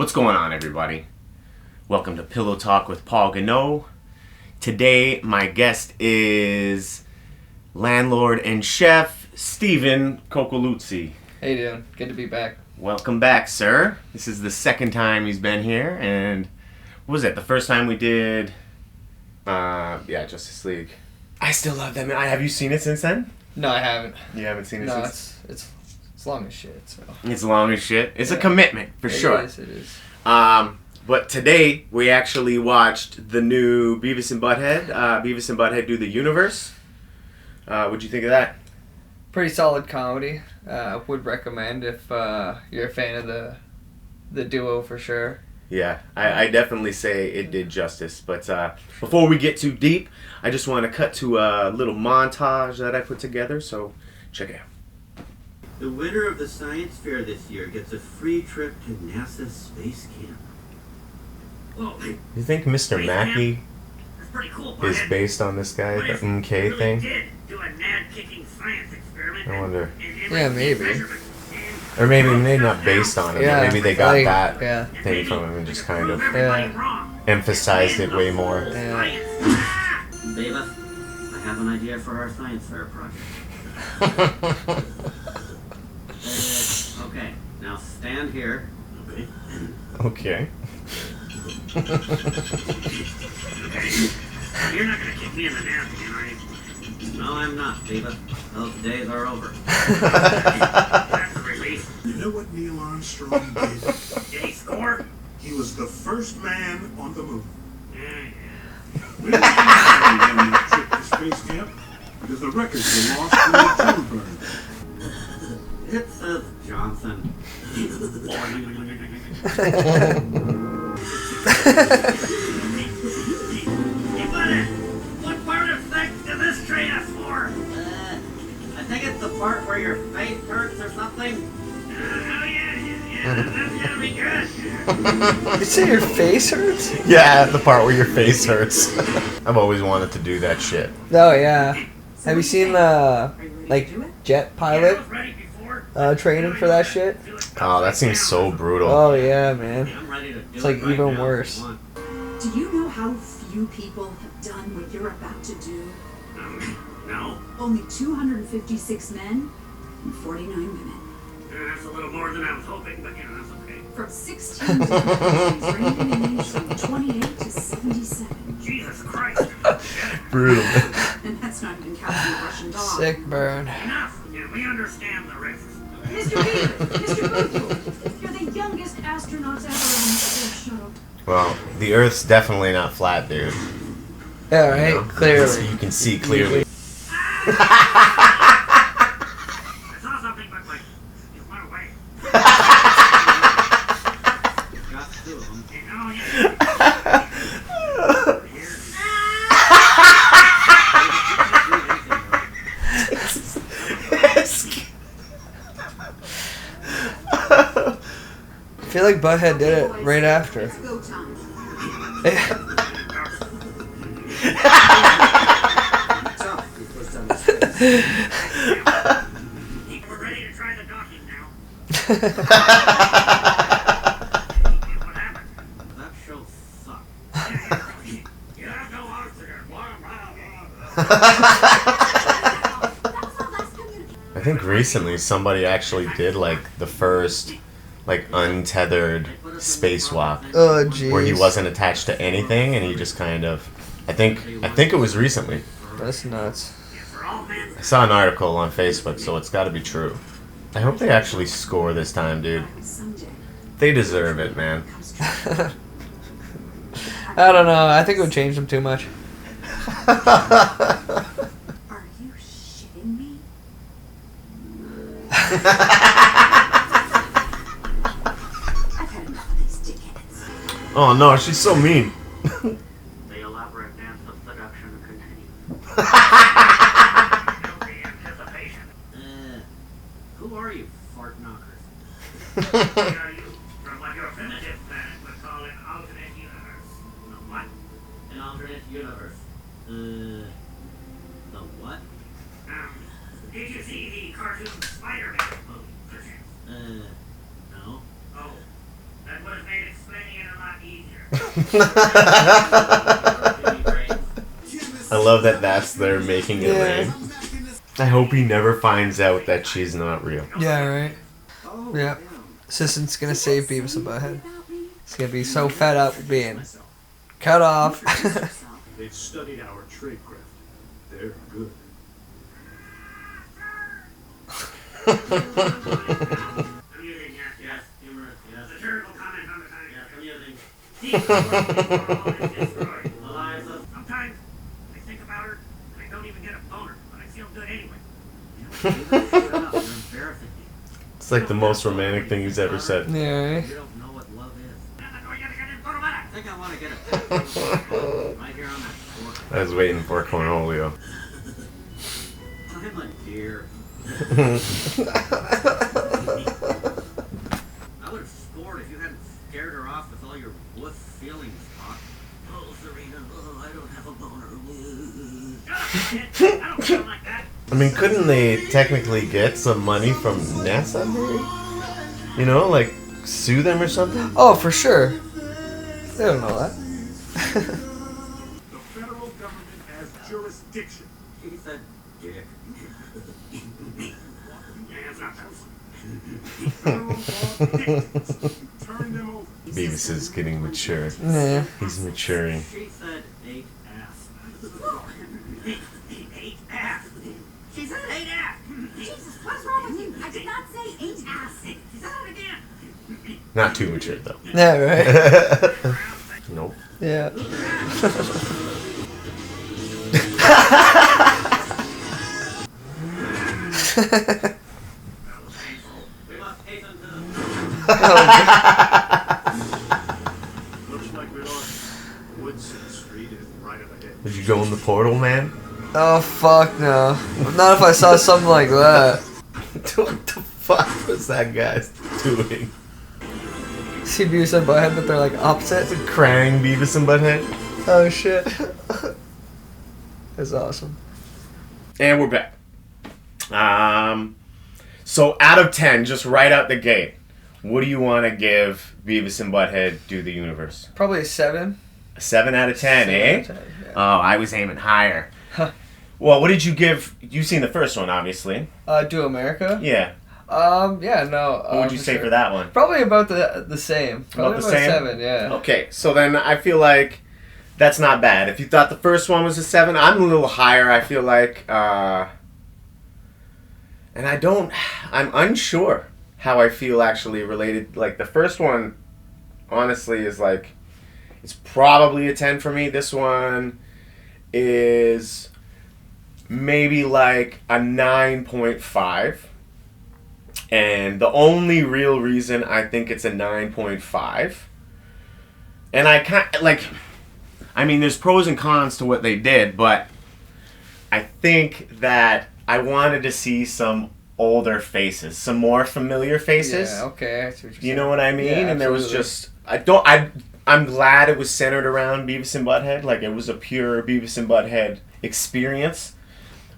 What's going on, everybody? Welcome to Pillow Talk with Paul Goneau. Today, my guest is landlord and chef Stephen Coculuzzi. How you doing? Good to be back. Welcome back, sir. This is the second time he's been here, and what was it? The first time we did, Justice League. I still love that, man. Have you seen it since then? No, I haven't. You haven't seen it since? No, it's long as shit. So. It's long as shit. It's a commitment, for sure. It is. But today, we actually watched the new Beavis and Butthead. Beavis and Butthead Do the Universe. What'd you think of that? Pretty solid comedy. Would recommend if you're a fan of the duo for sure. Yeah, I definitely say it did justice. But before we get too deep, I just want to cut to a little montage that I put together. So check it out. The winner of the science fair this year gets a free trip to NASA's space camp. Whoa, You think Mr. Mackey that's pretty cool, is Butthead. based on this guy, What the if MK we really thing? did do a NAD-kicking science experiment I wonder. Yeah, maybe. Or maybe they're not based on it. Yeah, Maybe they got like, that yeah. thing from him and just kind of Yeah. emphasized it way more. Yeah. Beavis, I have an idea for our science fair project. Okay, now stand here. Okay. You're not gonna kick me in the NAD, are you? No, I'm not, Beavis. Those days are over. That's a relief. You know what Neil Armstrong did? Did he score? He was the first man on the moon. Yeah. We didn't on that trip to space camp because the records were lost in the Joe burn. It says Johnson. Hey, Butthead, what part of sex does this train us for? I think it's the part where your face hurts or something. Oh, yeah, that's gonna be good. You say your face hurts? Yeah, the part where your face hurts. I've always wanted to do that shit. Oh yeah. Have you seen the jet pilot I was ready before. training for that shit? Oh, that seems so brutal. Oh yeah, man. I'm ready to do It's like it right even now worse. if you want. Do you know how few people have done what you're about to do? No, Only 256 men and 49 women. that's a little more than I was hoping, but that's okay. From 16 different countries ranging in age from 28 to 77. Jesus Christ. Brutal. And that's not even counting the Russian dog. Sick burn. Enough. Yeah, we understand the risks. Mr. Beaver, Mr. Butthead, you're the youngest astronauts ever on the space shuttle. Well, the Earth's definitely not flat, dude. Yeah, right. Clearly. You can see clearly. I saw something, but it went away. Got two of them. Oh, yeah. Here. I feel like Butthead did it right after. It's go time. We're ready to try the docking now. What happened? That show sucked. You have no oxygen. Blah, blah, I think recently somebody actually did the first untethered spacewalk Oh jeez. where he wasn't attached to anything and he just kind of I think it was recently. That's nuts. For all men. I saw an article on Facebook, so it's got to be true. I hope they actually score this time, dude. Someday. They deserve it, man. I don't know. I think it would change them too much. Are you shitting me? I've had enough of these dickheads. Oh no, she's so mean. The elaborate dance of seduction continues. Guilty anticipation. Who are you, fart knockers? Are you from what your primitive planet would call an alternate universe? What? An alternate universe. The what? Did you see the cartoon Spider-Man movie, perchance? No. Oh, that would have made it I love that that's their making it Yeah. rain. I hope he never finds out that she's not real. Yeah, right. Yeah. Assistant's gonna save Beavis and Butthead. He's gonna be so fed up with being cut off. They've studied our trade craft. They're good. Amusing, yes. Humorous, yes. Satirical comment on the time. Yes, amusing. Destroyed. The lives of... Sometimes I think about her and I don't even get a boner, but I feel good anyway. You're embarrassing me. It's like the most romantic thing he's ever said. Yeah, right. You don't know what love is. I I think I want to get a right here on that floor. I was waiting for Cornholio. I'm a deer. I would have scored if you hadn't scared her off with all your wuss feelings, Spock. Oh, Serena, oh, I don't have a boner. I don't feel like that. I mean, couldn't they technically get some money from NASA? You know, like sue them or something? Oh, for sure. They don't know that. The federal government has jurisdiction. She said dick. Yeah, it's not that. Federal law dictates. Turn them over. Beavis is getting mature. Yeah. He's maturing. She said 8 ass. 8 ass. She said 8 ass. Jesus, what's wrong with you? I did not say 8 ass. She said it again. Not too mature though. Yeah, right. Nope. Yeah. We must hasten to the... Looks like we're on Woodson Street is right up ahead. Did you go in the portal, man? Oh, fuck no. Not if I saw something like that. What the fuck was that guy doing? See Beavis and Butthead, but they're like opposite. Crying Beavis and Butthead. Oh, shit. That's awesome. And we're back. So out of 10, just right out the gate, what do you want to give Beavis and Butthead Do the Universe? Probably a 7. A 7 out of 10, eh? 7 out of 10, yeah. Oh, I was aiming higher. Huh. Well, what did you give? You've seen the first one, obviously. Do America? Yeah. Yeah, no. What would you say sure. for that one? Probably about the same. Probably About the same? 7, yeah. Okay, so then I feel like that's not bad. If you thought the first one was a 7, I'm a little higher. I feel like, and I'm unsure how I feel actually related. Like the first one, honestly, is like, it's probably a 10 for me. This one is maybe like a 9.5. And the only real reason I think it's a 9.5, and I mean, there's pros and cons to what they did, but I think that I wanted to see some older faces, some more familiar faces. Yeah, okay. I see what you're You know what I mean? Yeah, and there was absolutely. just, I'm glad it was centered around Beavis and Butthead. Like, it was a pure Beavis and Butthead experience.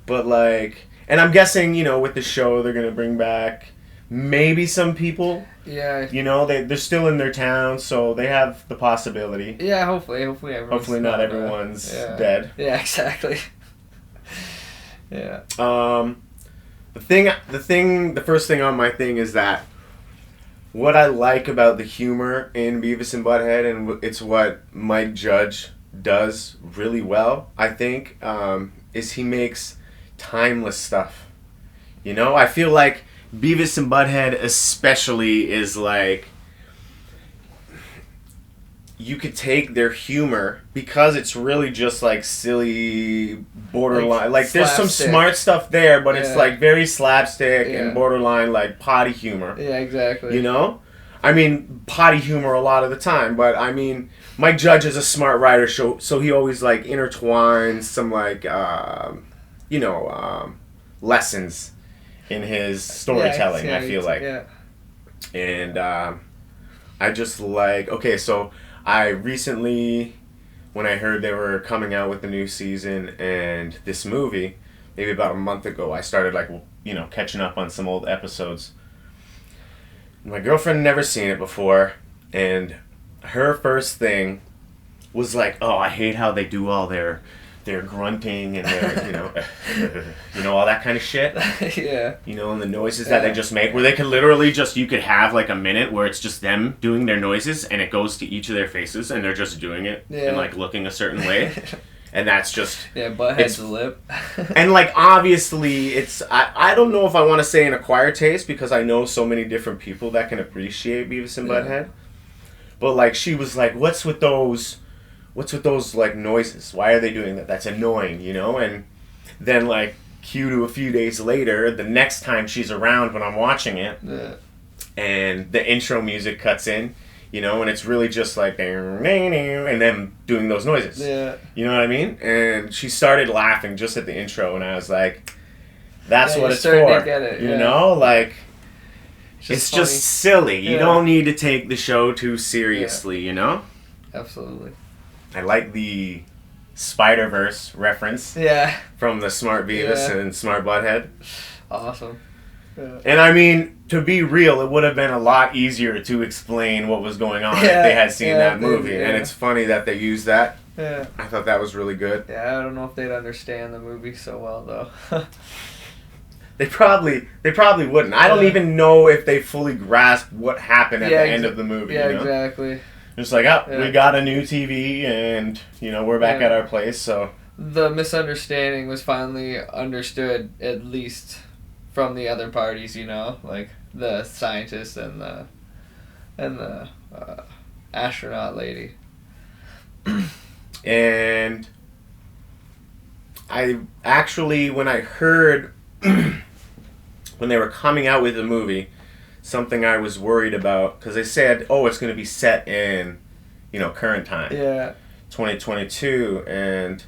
But, like, and I'm guessing, you know, with the show, they're going to bring back maybe some people. Yeah. You know, they're still in their town, so they have the possibility. Yeah, hopefully everyone's Hopefully not everyone's yeah. dead. Yeah, exactly. Yeah. The first thing on my thing is that what I like about the humor in Beavis and Butthead, and it's what Mike Judge does really well, I think, is he makes timeless stuff. You know, I feel like Beavis and Butthead especially is like, you could take their humor, because it's really just like silly, borderline, like there's some slapstick. smart stuff there, but it's Yeah. like very slapstick Yeah. and borderline like potty humor. Yeah, exactly. You know? I mean, potty humor a lot of the time, but I mean, Mike Judge is a smart writer, so he always like intertwines some like, lessons in his storytelling, Yeah, I feel like. Yeah. And I just like, okay, so I recently, when I heard they were coming out with the new season and this movie, maybe about a month ago, I started like, you know, catching up on some old episodes. My girlfriend had never seen it before, and her first thing was like, oh, I hate how they do all their grunting and their, all that kind of shit. Yeah. And the noises that they just make, where they could literally you could have like a minute where it's just them doing their noises and it goes to each of their faces and they're just doing it and like looking a certain way. And that's just... Yeah, Butthead's a lip. And like, obviously, it's... I don't know if I want to say an acquired taste because I know so many different people that can appreciate Beavis and Butthead. But like, she was like, what's with those like noises? Why are they doing that? That's annoying, And then like cue to a few days later, the next time she's around when I'm watching it, and the intro music cuts in, and it's really just like and them doing those noises. Yeah. You know what I mean? And she started laughing just at the intro, and I was like, "That's what it's for." To get it, like. It's just silly. You don't need to take the show too seriously, Absolutely. I like the Snyderverse reference from the Smart Beavis and Smart Butthead. Awesome. Yeah. And I mean, to be real, it would have been a lot easier to explain what was going on if they had seen that movie. And it's funny that they used that. Yeah. I thought that was really good. Yeah, I don't know if they'd understand the movie so well, though. They probably wouldn't. I don't even know if they fully grasped what happened at the end of the movie. Yeah, exactly. It's like, we got a new TV, and, we're back at our place, so... The misunderstanding was finally understood, at least from the other parties, like the scientist and the astronaut lady. And I actually, when I heard, when they were coming out with the movie, something I was worried about, because they said, it's going to be set in, current time. Yeah. 2022, and,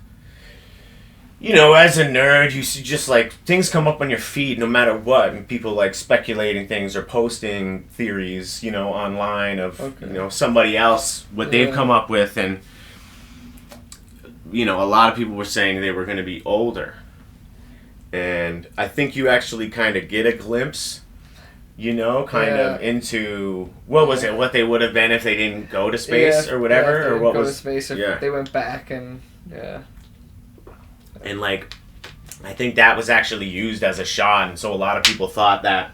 as a nerd, you see just, like, things come up on your feed no matter what, and people, like, speculating things or posting theories, online of, somebody else, what they've come up with, and, a lot of people were saying they were going to be older. And I think you actually kind of get a glimpse, of into, what they would have been if they didn't go to space or whatever, or what was... to space if they went back and, And, like, I think that was actually used as a shot, and so a lot of people thought that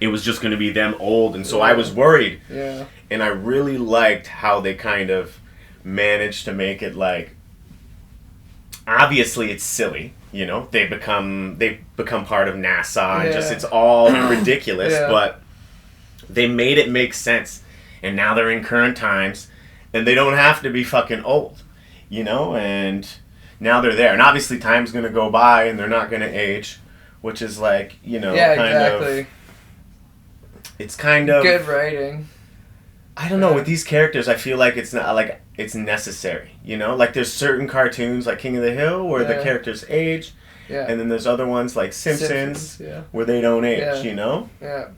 it was just going to be them old, and so I was worried. Yeah. And I really liked how they kind of managed to make it, like, obviously it's silly. They become part of NASA, and just it's all ridiculous, but they made it make sense. And now they're in current times, and they don't have to be fucking old, and now they're there. And obviously time's going to go by, and they're not going to age, which is like, it's kind of... Good writing. I don't know, with these characters, I feel like it's not, like, it's necessary, Like, there's certain cartoons, like King of the Hill, where the characters age, and then there's other ones, like Simpsons where they don't age, Yeah.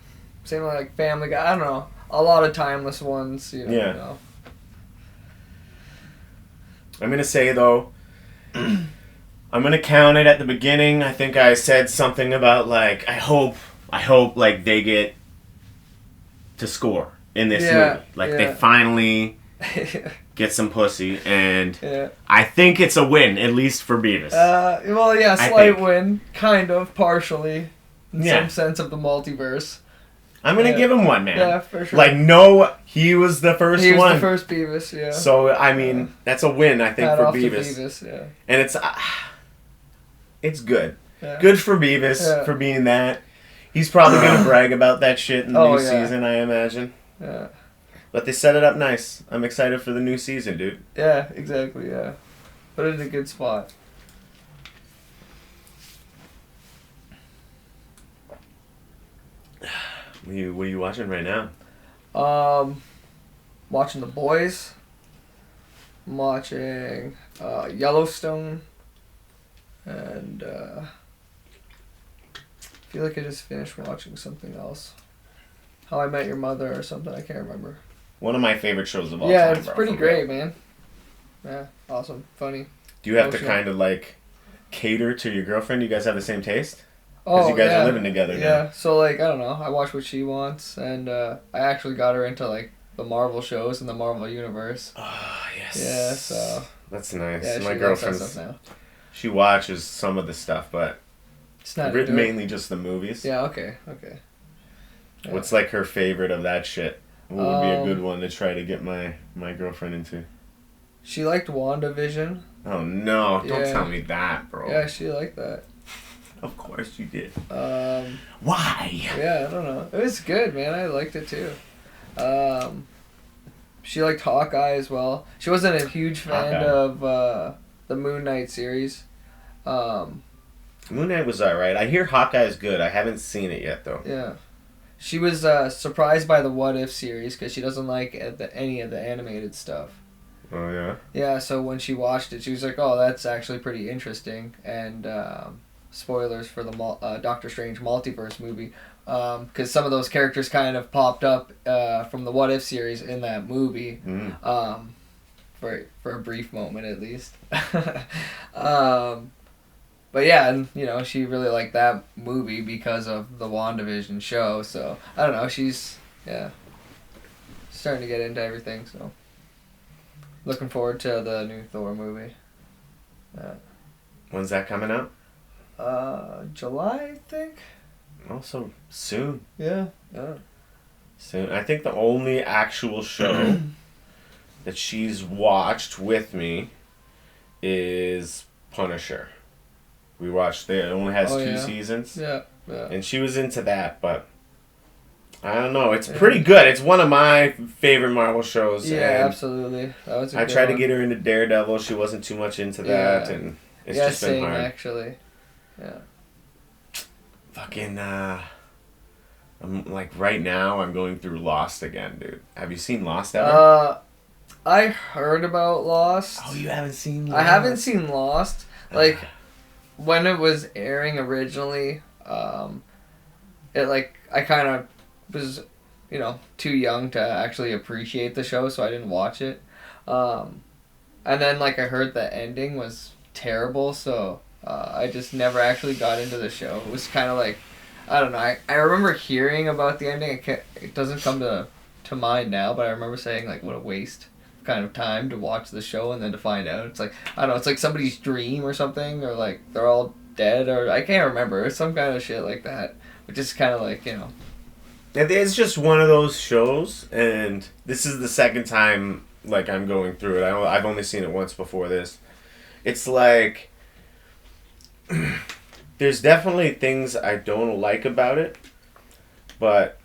Same like Family Guy, I don't know. A lot of timeless ones, I'm going to say, though, I'm going to count it at the beginning. I think I said something about, like, I hope, like, they get to score in this movie. Like, they finally get some pussy, and I think it's a win, at least for Beavis. Slight win, kind of, partially, in some sense of the multiverse. I'm going to give him one, man. Yeah, for sure. Like, no, he was the first one. He was the first Beavis, yeah. So, I mean, that's a win, I think, Hat for off Beavis. To Beavis, yeah. And it's good. Yeah. Good for Beavis for being that. He's probably going to brag about that shit in the new season, I imagine. Yeah. But they set it up nice. I'm excited for the new season, dude. Yeah, exactly, yeah. Put it in a good spot. What are you watching right now? Watching The Boys. I'm watching Yellowstone. And I feel like I just finished watching something else. How I Met Your Mother or something, I can't remember. One of my favorite shows of all time. Yeah, it's pretty great, man. Yeah, awesome, funny. Do you have to kind of like cater to your girlfriend? Do you guys have the same taste? Because you guys are living together now. Yeah, so like, I don't know, I watch what she wants, and I actually got her into like the Marvel shows in the Marvel universe. Oh, yes. Yeah, so That's nice. yeah, My she likes that girlfriend's stuff now. she watches some of the stuff, but It's not into it. mainly just the movies. Yeah. Okay. Yeah. What's like her favorite of that shit? What would be a good Um, one to try to get my girlfriend into? She liked WandaVision. Oh no! Don't Yeah. tell me that, bro. Yeah, she liked that. Of course you did. Um, Why? yeah, I don't know. It was good, man. I liked it too. She liked Hawkeye as well. She wasn't a huge fan Hawkeye. of the Moon Knight series. Moon Knight was alright. I hear Hawkeye is good. I haven't seen it yet though. Yeah. She was surprised by the What If series because she doesn't like any of the animated stuff. Oh yeah. Yeah, so when she watched it, she was like, "Oh, that's actually pretty interesting." And spoilers for the Doctor Strange multiverse movie, because some of those characters kind of popped up from the What If series in that movie, for a brief moment at least. But yeah, and she really liked that movie because of the WandaVision show. So I don't know, she's starting to get into everything. So looking forward to the new Thor movie. When's that coming out? July, I think. Also soon. Yeah. Soon. I think the only actual show that she's watched with me is Punisher. We watched it. It only has 2 seasons. Yeah. And she was into that, but I don't know. It's pretty good. It's one of my favorite Marvel shows. Yeah, and absolutely. That was a I good tried to one. get her into Daredevil. She wasn't too much into that, and it's just been same hard. actually. Yeah. Fucking, I'm like right now. I'm going through Lost again, dude. Have you seen Lost ever? I heard about Lost. Oh, you haven't seen Lost? I haven't seen Lost. Like, when it was airing originally, I kind of was, too young to actually appreciate the show, so I didn't watch it. And then, I heard the ending was terrible, so I just never actually got into the show. It was kind of I don't know. I remember hearing about the ending. It doesn't come to mind now, but I remember saying, what a waste kind of time to watch the show and then to find out. It's I don't know, it's like somebody's dream or something, or they're all dead, or I can't remember. It's some kind of shit like that. Which is kind of It's just one of those shows, and this is the second time I'm going through it. I've only seen it once before this. It's there's definitely things I don't like about it, but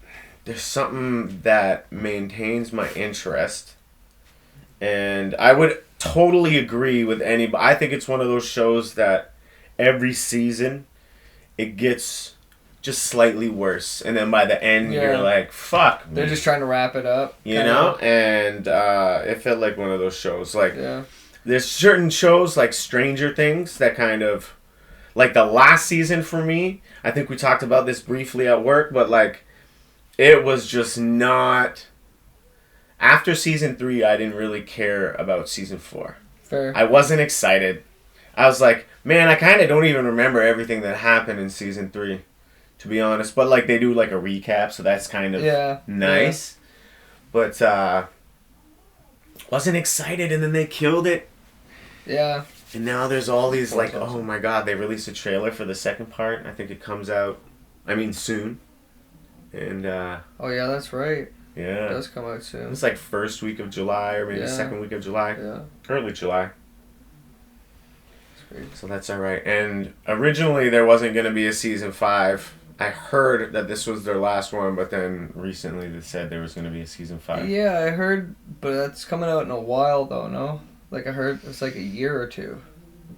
there's something that maintains my interest. And I would totally agree with anybody. I think it's one of those shows that every season it gets just slightly worse, and then by the end you're like, fuck me. They're just trying to wrap it up. You know? And it felt like one of those shows. Yeah. There's certain shows like Stranger Things that kind of... the last season for me, I think we talked about this briefly at work, but it was just not... After season 3, I didn't really care about season 4. Fair. I wasn't excited. I was like, man, I kind of don't even remember everything that happened in season 3, to be honest. But they do a recap, so that's kind of nice. Yeah. But wasn't excited, and then they killed it. Yeah. And now there's all these oh my god, they released a trailer for the second part. I think it comes out, soon. And oh yeah, that's right. Yeah. It does come out soon. It's first week of July, or maybe second week of July. Yeah. Early July. That's great. So that's alright. And originally there wasn't going to be a season 5. I heard that this was their last one, but then recently they said there was going to be a season 5. Yeah, I heard, but that's coming out in a while though, no? I heard it's a year or 2.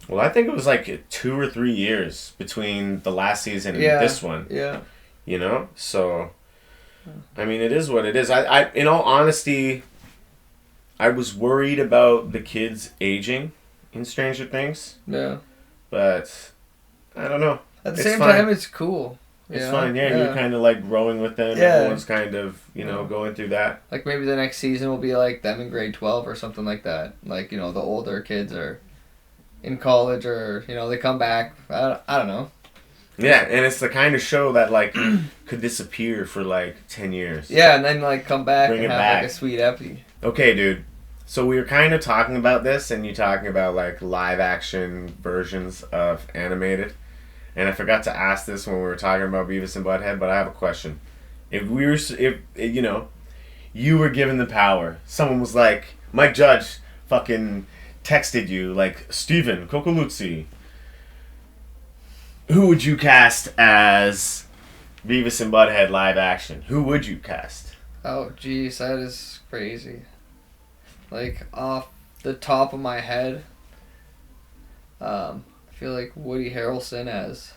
Well, I think it was 2 or 3 years between the last season and this one. Yeah. So... it is what it is. I in all honesty, I was worried about the kids aging in Stranger Things. Yeah. But, I don't know. At the same time, it's cool. It's fine, yeah. You're kind of growing with them. Yeah. Everyone's kind of, going through that. Maybe the next season will be them in grade 12 or something like that. The older kids are in college, or, they come back. I don't know. Yeah, and it's the kind of show that like could disappear for like 10 years. Yeah, and then like come back Bring and it have back. like a sweet epi. Okay, dude. So we were kind of talking about this, and you talking about like live action versions of animated. And I forgot to ask this when we were talking about Beavis and Butthead, but I have a question. If you know, you were given the power, someone was like, Mike Judge fucking texted you like, Steven Coculuzzi, who would you cast as Beavis and Butthead live action? Who would you cast? Oh, jeez, that is crazy. Like, off the top of my head, I feel like Woody Harrelson as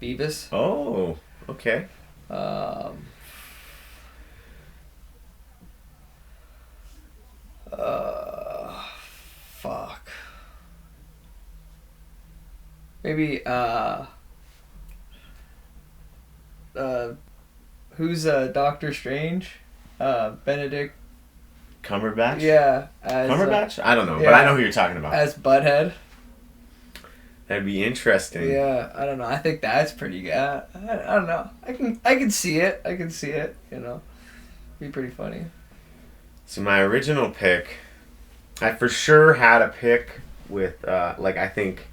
Beavis. Oh, okay. Fuck. Maybe, who's Doctor Strange? Benedict. Cumberbatch? Yeah. As, Cumberbatch? I don't know, but yeah. I know who you're talking about. As Butthead. That'd be interesting. Yeah, I don't know. I think that's pretty good. I don't know. I can see it. I can see it. You know, be pretty funny. So my original pick, I for sure had a pick with like I think.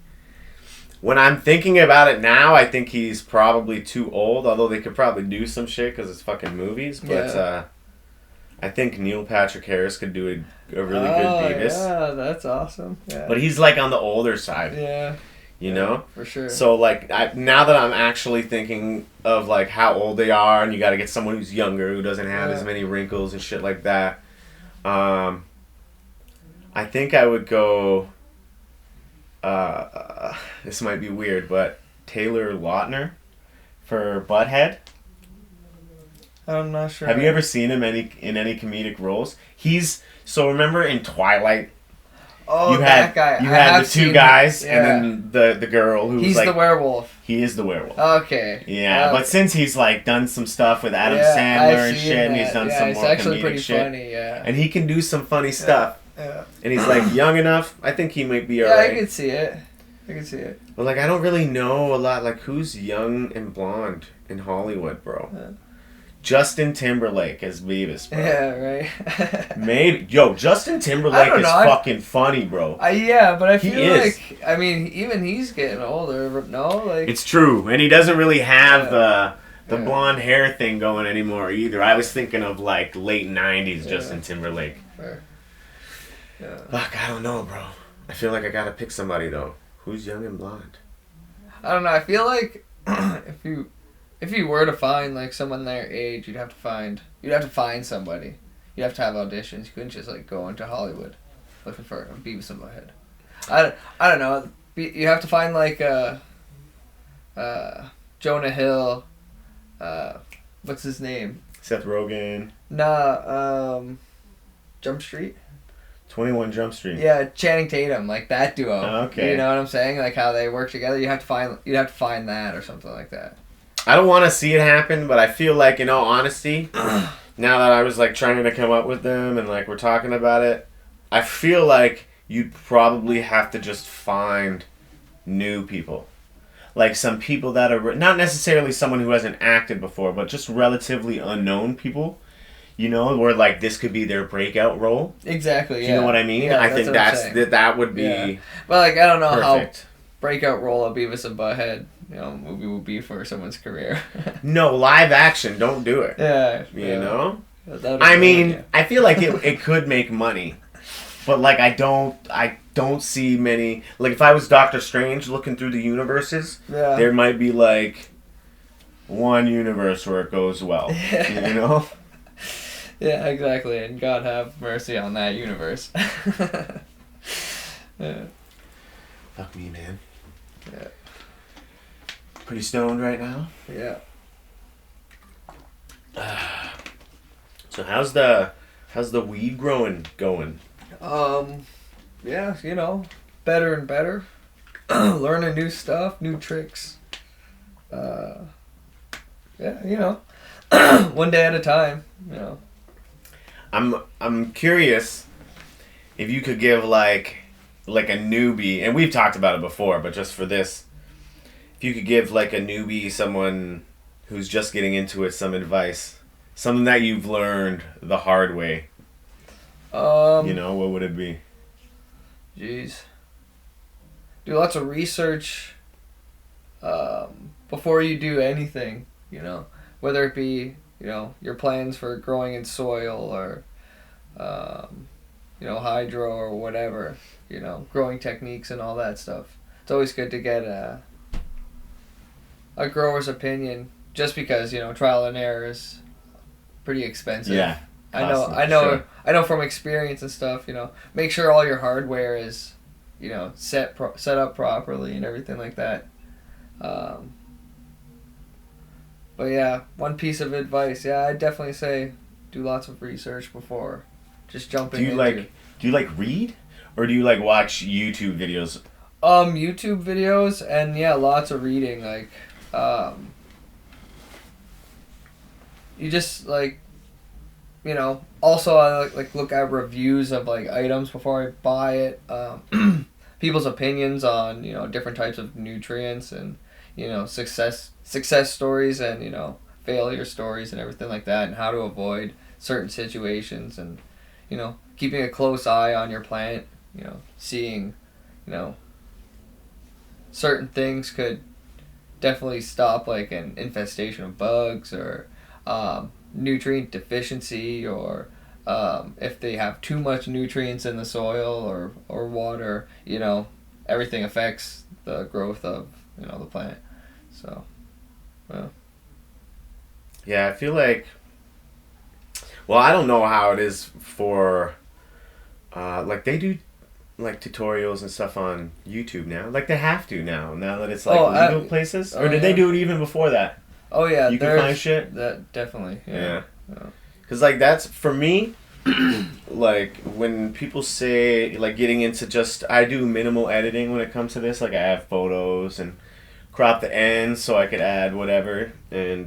When I'm thinking about it now, I think he's probably too old. Although they could probably do some shit because it's fucking movies. But I think Neil Patrick Harris could do a really good Beavis. Yeah, that's awesome. Yeah. But he's like on the older side. Yeah. You know? For sure. So like now that I'm actually thinking of like how old they are, and you got to get someone who's younger who doesn't have as many wrinkles and shit like that. I think I would go. This might be weird, but Taylor Lautner for Butthead. I'm not sure. Have you ever seen him in any comedic roles? So remember in Twilight. Oh, you that guy. You had the two guys and then the girl who he's was like... the werewolf. He is the werewolf. Okay. Yeah, but since he's like done some stuff with Adam Sandler and shit, and he's done some more actually comedic pretty shit. Funny, yeah. And he can do some funny stuff. Yeah. And he's like young enough. I think he might be Yeah, alright. I can see it. But like I don't really know a lot. Like who's young and blonde in Hollywood, bro? Justin Timberlake as Beavis, bro. Yeah, right. Maybe Justin Timberlake is fucking funny, bro. Yeah, but I feel is. like even he's getting older. No, like it's true, and he doesn't really have the blonde hair thing going anymore either. I was thinking of like late '90s Justin Timberlake. Fair. Yeah. Fuck, I don't know, bro. I feel like I gotta pick somebody though. Who's young and blonde? I don't know. I feel like if you were to find like someone their age, you'd have to find somebody. You'd have to have auditions. You couldn't just like go into Hollywood looking for a Beavis and Butthead. I don't know. You have to find like Jonah Hill. What's his name? Seth Rogen. Nah. Jump Street. 21 Jump Street. Yeah, Channing Tatum, like that duo. Okay. You know what I'm saying? Like how they work together. You'd have to find that or something like that. I don't want to see it happen, but I feel like, in all honesty, now that I was like trying to come up with them and like we're talking about it, I feel like you'd probably have to just find new people. Like some people that are not necessarily someone who hasn't acted before, but just relatively unknown people. You know, where like this could be their breakout role. Exactly. Yeah. You know what I mean? Yeah, I think that would be. Yeah. But like I don't know perfect. how breakout role of Beavis and Butthead, movie would be for someone's career. No, live action. Don't do it. Yeah. You know. I mean, I feel like it could make money, but like I don't see many. Like if I was Doctor Strange looking through the universes, there might be like one universe where it goes well. Yeah. You know. Yeah, exactly, and God have mercy on that universe. Yeah. Fuck me, man. Yeah. Pretty stoned right now. Yeah. So how's the weed growing going? Yeah, better and better. Learning new stuff, new tricks. Yeah, one day at a time, I'm curious if you could give like a newbie, and we've talked about it before, but just for this, if if you could give like a newbie, someone who's just getting into it, some advice, something that you've learned the hard way, what would it be? Jeez. Do lots of research before you do anything, whether it be, your plans for growing in soil or, hydro or whatever, growing techniques and all that stuff. It's always good to get a grower's opinion, just because, trial and error is pretty expensive. Yeah. I know from experience and stuff, make sure all your hardware is, set up properly and everything like that. But yeah, one piece of advice, I'd definitely say do lots of research before just jumping into. Do you like read, or do you like watch YouTube videos? YouTube videos and lots of reading. Like, you just also I like look at reviews of like items before I buy it. People's opinions on different types of nutrients and success stories and failure stories and everything like that, and how to avoid certain situations, and keeping a close eye on your plant, seeing certain things could definitely stop like an infestation of bugs or nutrient deficiency, or if they have too much nutrients in the soil or water, everything affects the growth of the plant. So, well. Yeah, I feel like, well, I don't know how it is for, like they do like tutorials and stuff on YouTube now. Like they have to now that it's like legal places. Or did they do it even before that? Oh yeah, you can find shit. That definitely. Yeah. Because like that's for me. Like when people say like getting into I do minimal editing when it comes to this. Like I have photos and crop the ends so I could add whatever and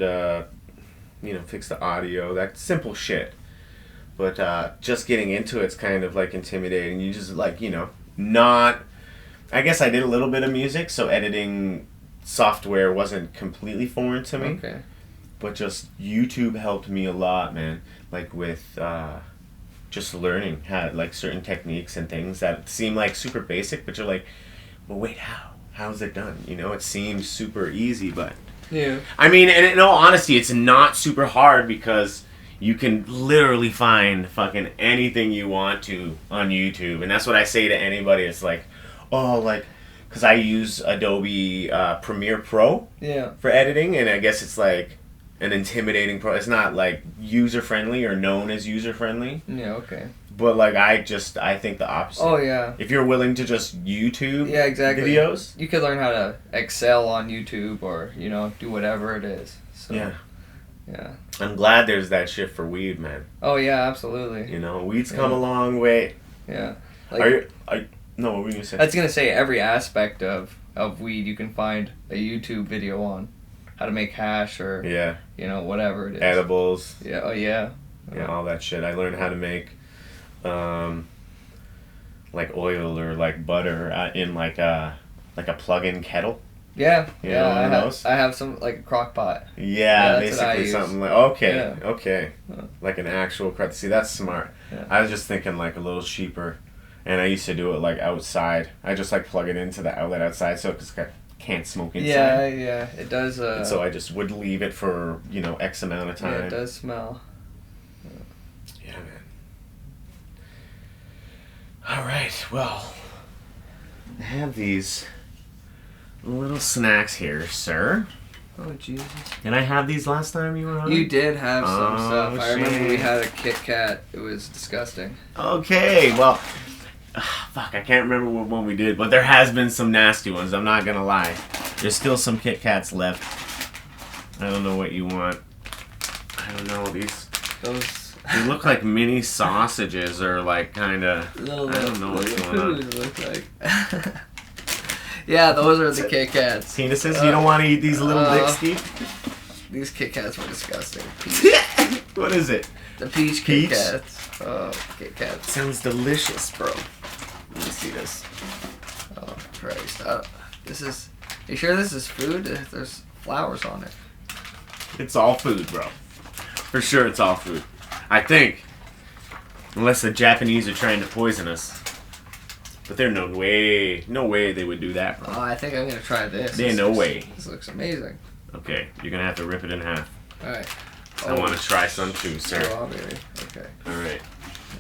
fix the audio. That simple shit. But just getting into it's kind of like intimidating. You just like not. I guess I did a little bit of music, so editing software wasn't completely foreign to me. Okay. But just YouTube helped me a lot, man. Like with just learning how like certain techniques and things that seem like super basic, but you're like, well, wait, how's it done? It seems super easy, but yeah. I mean, and in all honesty, it's not super hard because you can literally find fucking anything you want to on YouTube, and that's what I say to anybody. It's like, because I use Adobe Premiere Pro for editing, and I guess it's like an intimidating pro. It's not like user friendly or known as user friendly. Yeah, okay. But like I think the opposite. Oh yeah. If you're willing to just YouTube exactly. videos, you could learn how to excel on YouTube or do whatever it is. So, yeah. I'm glad there's that shit for weed, man. Oh yeah, absolutely. Weed's come a long way. Yeah. Like, no, what were you gonna say? I was gonna say every aspect of weed you can find a YouTube video on. How to make hash or whatever it is. Edibles. Yeah. Oh yeah. Yeah, all that shit. I learned how to make like oil or like butter in like a plug-in kettle. Yeah. I have some like a crock pot. Yeah, basically something like okay. Like an actual crock. See, that's smart. Yeah. I was just thinking like a little cheaper, and I used to do it like outside. I just like plug it into the outlet outside, so it's can't smoke inside. Yeah, it does. And so I just would leave it for X amount of time. Yeah, it does smell. Yeah, man. All right, well, I have these little snacks here, sir. Oh Jesus! Did I have these last time you were on? You did have some stuff. I remember shit. we had a Kit Kat. It was disgusting. Okay, well. Fuck, I can't remember what one we did, but there has been some nasty ones, I'm not gonna lie. There's still some Kit Kats left. I don't know what you want. I don't know, they look like mini sausages or like kinda, I don't know what's going on. Look like. Yeah, those are the Kit Kats. Penises? You don't want to eat these little dicks, Steve? These Kit Kats were disgusting. What is it? The peach Kit Kats. Oh, Kit Kats. Sounds delicious, bro. Let me see this. Oh, Christ. This is You sure this is food? There's flowers on it. It's all food, bro. For sure, it's all food. I think. Unless the Japanese are trying to poison us. But there's no way they would do that, bro. Oh, I think I'm gonna try this. There's no way. This looks amazing. Okay, you're gonna have to rip it in half. Alright. I want to try some too, sir. Strawberry. Okay. Alright.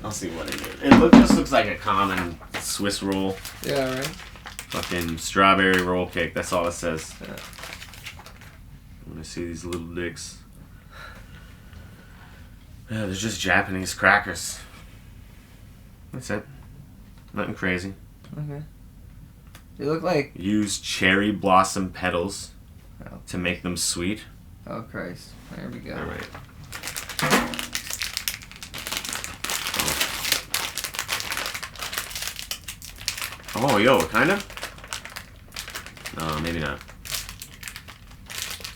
I'll see what it is. It just looks like a common Swiss roll. Yeah, right? Fucking strawberry roll cake. That's all it says. Yeah. Let me see these little dicks. Yeah, they're just Japanese crackers. That's it. Nothing crazy. Okay. They look like... Use cherry blossom petals Oh. to make them sweet. Oh, Christ. There we go. Alright. Oh, yo, kind of? No, maybe not.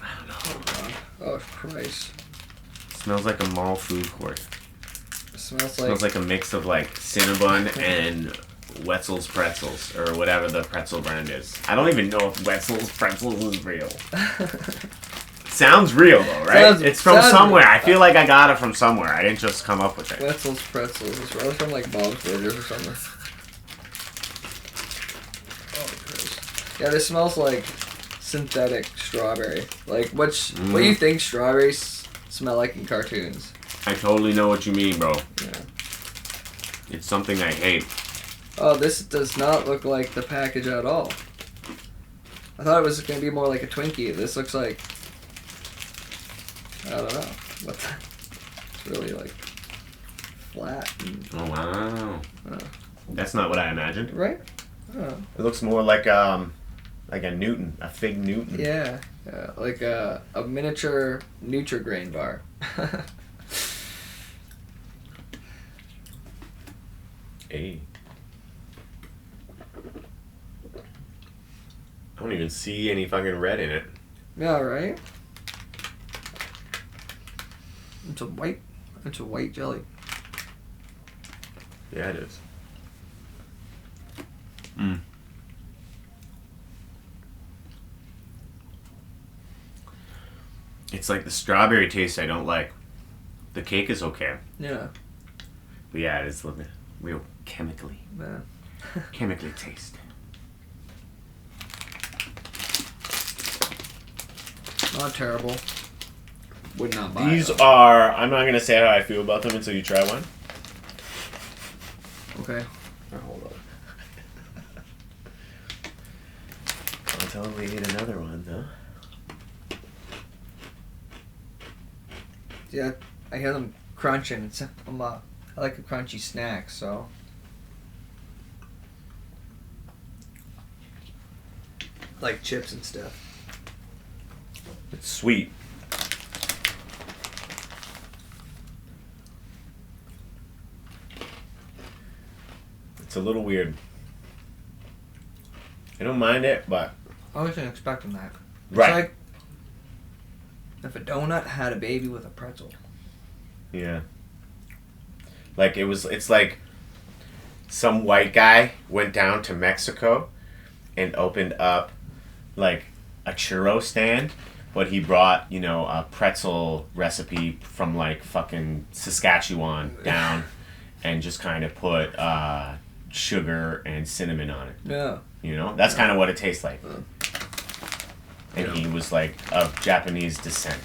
I don't know. Oh, Christ. Smells like a mall food court. It smells Smells like a mix of like Cinnabon and Wetzel's Pretzels, or whatever the pretzel brand is. I don't even know if Wetzel's Pretzels is real. Sounds real though, right? It's from somewhere. Real. I feel like I got it from somewhere. I didn't just come up with it. Wetzel's Pretzels. It's probably from like Bob's Burgers or something. Oh, Christ. Yeah, this smells like synthetic strawberry. Like, what do you think strawberries smell like in cartoons? I totally know what you mean, bro. Yeah. It's something I hate. Oh, this does not look like the package at all. I thought it was going to be more like a Twinkie. This looks like... I don't know. What the... It's really like... flat. And, Oh, wow. That's not what I imagined. right? Oh. It looks more like a Newton, a fig Newton. Yeah. Like a miniature Nutri-Grain bar. Hey. I don't even see any fucking red in it. Yeah, right? It's a white jelly. Yeah, it is. Mm. It's like the strawberry taste I don't like. The cake is okay. Yeah. But yeah, it is real chemically taste. Not terrible. Would not buy These them. are, I'm not going to say how I feel about them until you try one. Okay. Hold on. Until we eat another one, though. Yeah, I hear them crunching. I like a crunchy snack, so. Like chips and stuff. It's sweet. It's a little weird. I don't mind it, but... I wasn't expecting that. It's Right. like if a donut had a baby with a pretzel. Yeah. Like, it's like some white guy went down to Mexico and opened up, like, a churro stand, but he brought, a pretzel recipe from, like, fucking Saskatchewan down and just kind of put sugar and cinnamon on it. Yeah. That's kind of what it tastes like. And he was, like, of Japanese descent.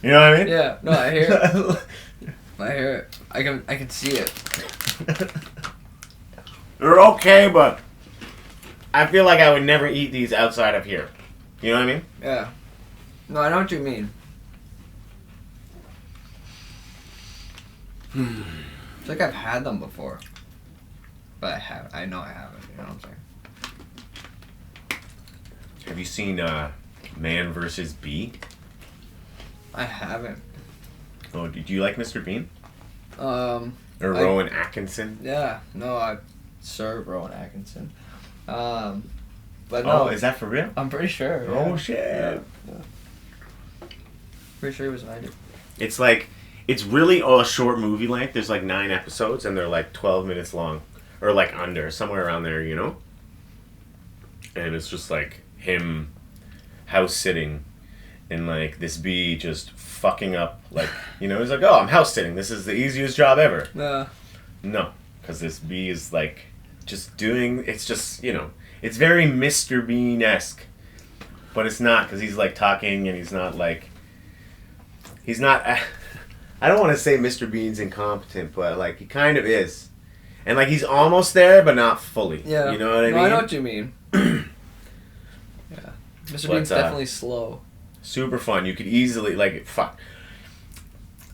You know what I mean? Yeah. No, I hear it. I hear it. I can see it. They're okay, but I feel like I would never eat these outside of here. You know what I mean? Yeah. No, I know what you mean. It's like I've had them before. But I know I haven't, you know what I'm saying? Have you seen Man vs. Bee? I haven't. Oh, did you like Mr. Bean? Or Or Rowan Atkinson? Yeah. No, I served Rowan Atkinson. But no. Oh, is that for real? I'm pretty sure. Yeah. Oh, shit. Yeah. Pretty sure he was an idea. It's like, it's really a short movie length. There's like 9 episodes and they're like 12 minutes long. Or like under, somewhere around there, and it's just like him house sitting, and like this bee just fucking up, like, you know, he's like, oh, I'm house sitting, this is the easiest job ever. No, because this bee is like just doing, it's just, you know, it's very Mr. Bean-esque, but it's not, because he's like talking and he's not like, he's not, I don't want to say Mr. Bean's incompetent, but like he kind of is, and like he's almost there but not fully. Yeah, you know what I mean? I know what you mean. Yeah, Mr. Bean's definitely slow. Super fun. You could easily, like, fuck,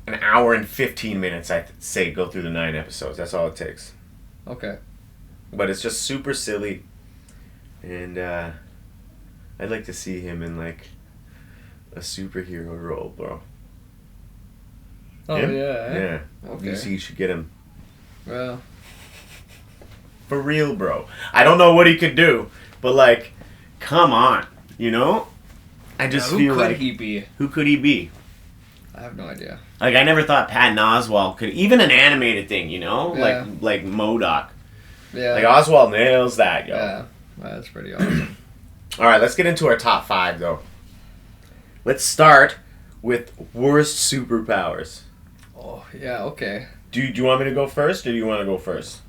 an hour and 15 minutes, I'd say, go through the 9 episodes. That's all it takes. Okay. But it's just super silly. And I'd like to see him in, like, a superhero role, bro. Oh, him? yeah. Eh? Yeah. Okay. DC should get him. Well. For real, bro. I don't know what he could do, but, like, come on. You know? I just feel like... Who could he be? I have no idea. Like, I never thought Patton Oswalt could... Even an animated thing, you know? Yeah. Like MODOK. Yeah. Like, Oswald nails that, yo. Yeah. That's pretty awesome. Alright, let's get into our top 5, though. Let's start with worst superpowers. Oh, yeah, okay. Do you want me to go first, or do you want to go first?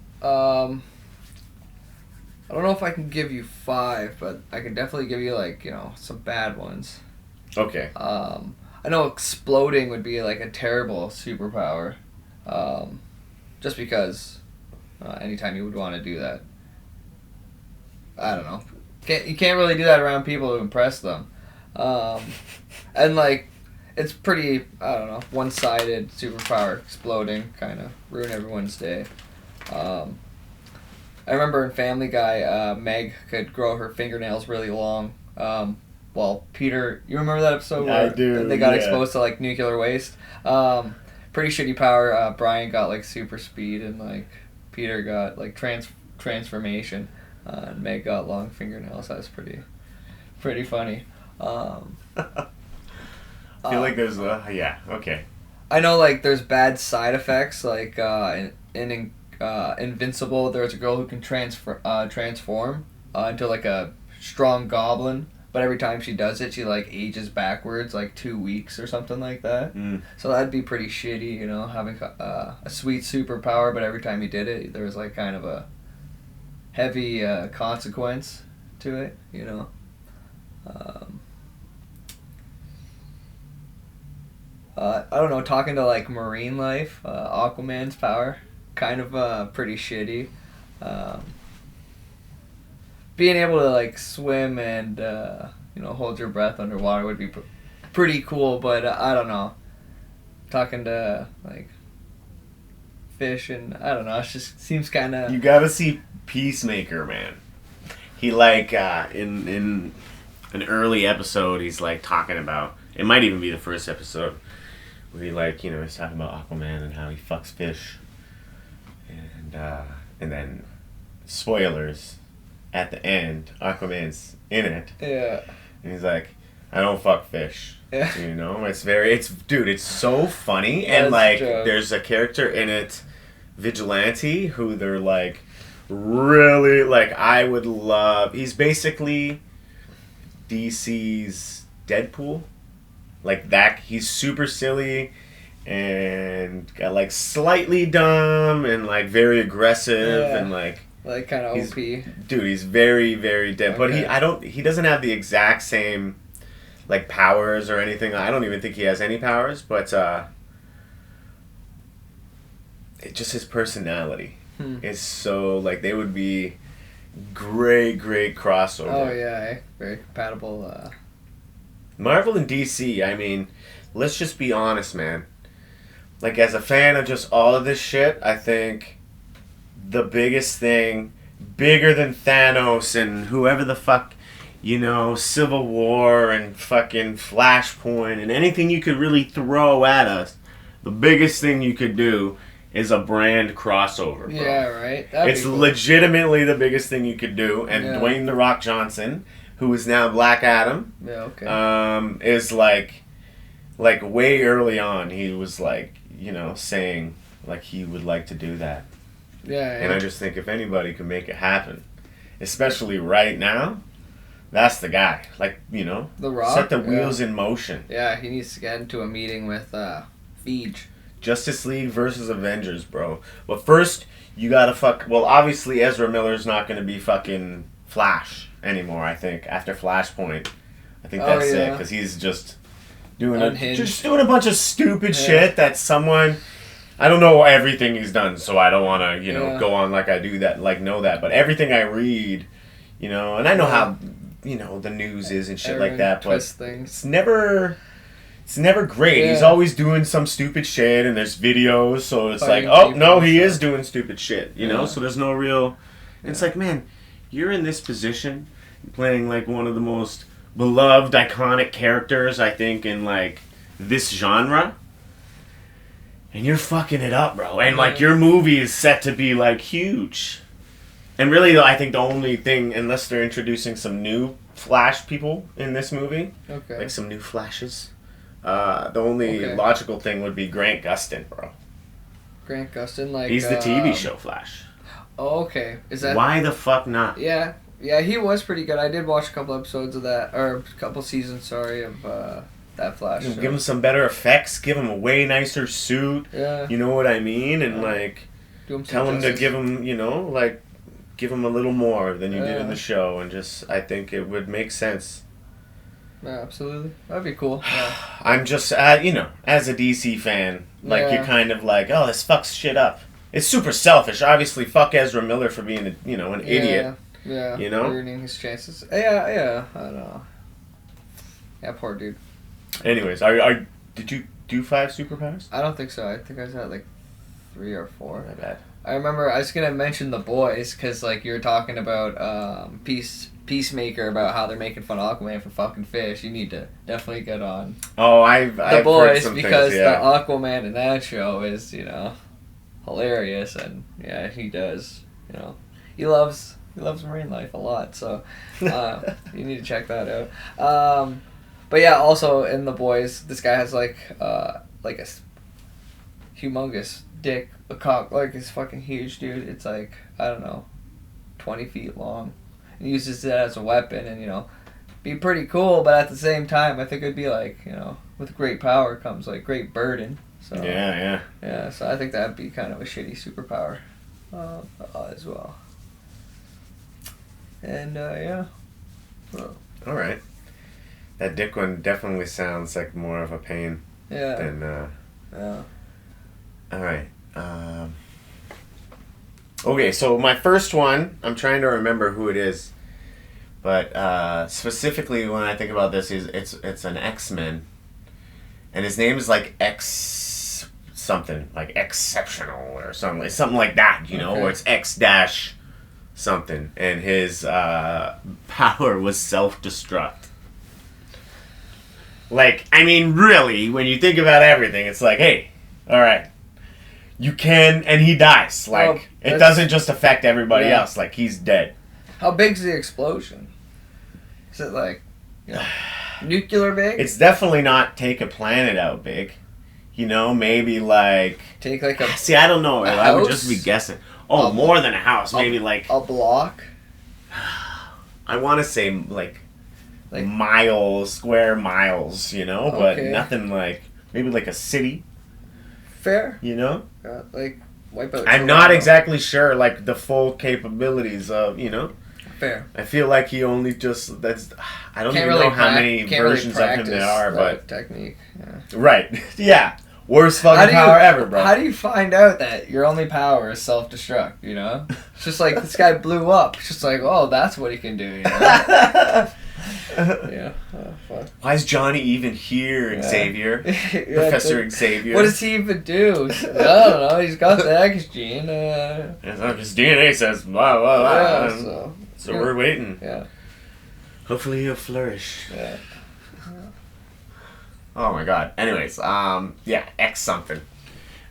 I don't know if I can give you 5, but I can definitely give you, like, you know, some bad ones. Okay. I know exploding would be, like, a terrible superpower. Just because anytime you would want to do that. I don't know. You can't really do that around people to impress them. And, like, it's pretty, I don't know, one-sided superpower. Exploding, kind of ruin everyone's day. I remember in Family Guy, Meg could grow her fingernails really long. Well, Peter, you remember that episode where I do, they got yeah. exposed to, like, nuclear waste? Pretty shitty power. Brian got, like, super speed, and, like, Peter got, like, transformation. And Meg got long fingernails. That was pretty funny. I feel like there's yeah, okay. I know, like, there's bad side effects, like, in Invincible, there's a girl who can transform into, like, a strong goblin, but every time she does it, she, like, ages backwards, like, 2 weeks or something like that. So that'd be pretty shitty, you know, having a sweet superpower, but every time you did it, there was, like, kind of a heavy consequence to it, you know. I don't know, talking to, like, marine life, Aquaman's power, kind of pretty shitty. Being able to, like, swim and, you know, hold your breath underwater would be pretty cool, but I don't know. Talking to, like, fish and, I don't know, it just seems kind of... You gotta see Peacemaker Man. He, like, in an early episode, he's, like, talking about... It might even be the first episode. Where he, like, you know, he's talking about Aquaman and how he fucks fish. And then, spoilers, at the end, Aquaman's in it. Yeah. And he's like, I don't fuck fish. Yeah. You know? Dude, it's so funny. And, like, there's a character in it, Vigilante, who they're, like, really, like, I would love... He's basically DC's Deadpool. Like that, he's super silly and got like slightly dumb and like very aggressive and like kind of OP. Dude, he's very, very dead. Okay. But he doesn't have the exact same like powers or anything. I don't even think he has any powers, but just his personality is so like they would be great crossover. Oh yeah, very compatible. Marvel and DC, I mean, let's just be honest, man. Like, as a fan of just all of this shit, I think the biggest thing, bigger than Thanos and whoever the fuck, you know, Civil War and fucking Flashpoint and anything you could really throw at us, the biggest thing you could do is a brand crossover, bro. Yeah, right? It's legitimately the biggest thing you could do, and Dwayne "The Rock" Johnson, who is now Black Adam, is like way early on, he was like, you know, saying like he would like to do that. Yeah. And I just think if anybody could make it happen, especially right now, That's the guy. Like, you know, The Rock. set the wheels in motion. Yeah, he needs to get into a meeting with Feige. Justice League versus Avengers, bro. But first, you gotta well, obviously Ezra Miller's not gonna be fucking Flash anymore, I think, after Flashpoint. I think that's it, because he's just doing a bunch of stupid shit that someone... I don't know everything he's done, so I don't want to, go on like I do that, like know that. But everything I read, and I know how, the news is and shit like that, but it's never great. Yeah. He's always doing some stupid shit, and there's videos, so it's like, oh, no, he is doing stupid shit, know? So there's no real... It's like, man, you're in this position, playing, like, one of the most beloved, iconic characters, I think, in, like, this genre. And you're fucking it up, bro. And, like, your movie is set to be, like, huge. And really, I think the only thing, unless they're introducing some new Flash people in this movie, like some new Flashes, the only logical thing would be Grant Gustin, bro. Grant Gustin, like... He's the TV show Flash. Oh, okay. Is that... Why the fuck not? Yeah. Yeah, he was pretty good. I did watch a couple episodes of that, or a couple seasons, of... that Flash show. Give him some better effects. Give him a way nicer suit. Yeah. You know what I mean? And tell him to give him, give him a little more than you did in the show. And just, I think it would make sense. Yeah, absolutely. That'd be cool. Yeah. I'm just, as a DC fan, you're kind of like, oh, this fucks shit up. It's super selfish. Obviously, fuck Ezra Miller for being, an idiot. Yeah. Ruining his chances. Yeah. I don't know. Yeah, poor dude. Anyways, did you do 5 superpowers? I don't think so. I think I was at 3 or 4. My bad. I remember I was gonna mention The Boys because you were talking about Peacemaker, about how they're making fun of Aquaman for fucking fish. You need to definitely get on. Oh, I've The heard Boys some because things, yeah. the Aquaman in that show is hilarious, and yeah, he does. He loves marine life a lot, so you need to check that out. But yeah, also in The Boys, this guy has a humongous dick, a cock, it's fucking huge, dude. It's I don't know, 20 feet long. And he uses it as a weapon, and be pretty cool. But at the same time, I think it'd be with great power comes great burden. So yeah. So I think that'd be kind of a shitty superpower, as well. And yeah. Well. All right. That dick one definitely sounds like more of a pain than... Yeah. Alright. Okay, so my first one, I'm trying to remember who it is. But specifically when I think about this, it's an X-Men. And his name is X something, exceptional or something. Something like that, or it's X dash something. And his power was self-destruct. Really, when you think about everything, it's hey, alright, you can, and he dies. It doesn't just affect everybody else. He's dead. How big's the explosion? Is it nuclear big? It's definitely not take a planet out big. Maybe take a... See, I don't know. I would just be guessing. Oh, more than a house. Maybe a block? I want to say miles, square miles, but nothing maybe a city. Fair. Wipe out. I'm not exactly sure the full capabilities of, Fair. I feel he only I don't even know how many versions of him there are, but technique. Yeah. Right. Yeah. Worst fucking power ever, bro. How do you find out that your only power is self-destruct, It's just this guy blew up. It's just oh, that's what he can do, Yeah. Oh, fuck. Why is Johnny even here, Xavier? Professor Xavier. What does he even do? I don't know. He's got the X gene. His DNA says blah, blah, blah. Yeah, so we're waiting. Yeah. Hopefully he'll flourish. Yeah. Oh my god. Anyways, X something.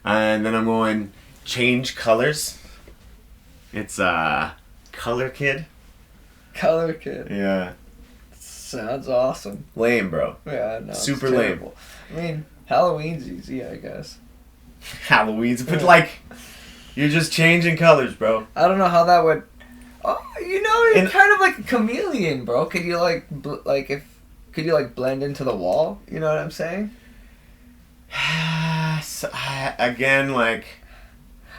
And then I'm going change colors. It's Color Kid. Color Kid. Yeah. Sounds awesome. Lame, bro. Yeah, no. Super lame. I mean, Halloween's easy, I guess. Halloween's, but you're just changing colors, bro. I don't know how that would. Oh, you know, you're And- kind of like a chameleon, bro. Could you could you blend into the wall? You know what I'm saying? So, again, like,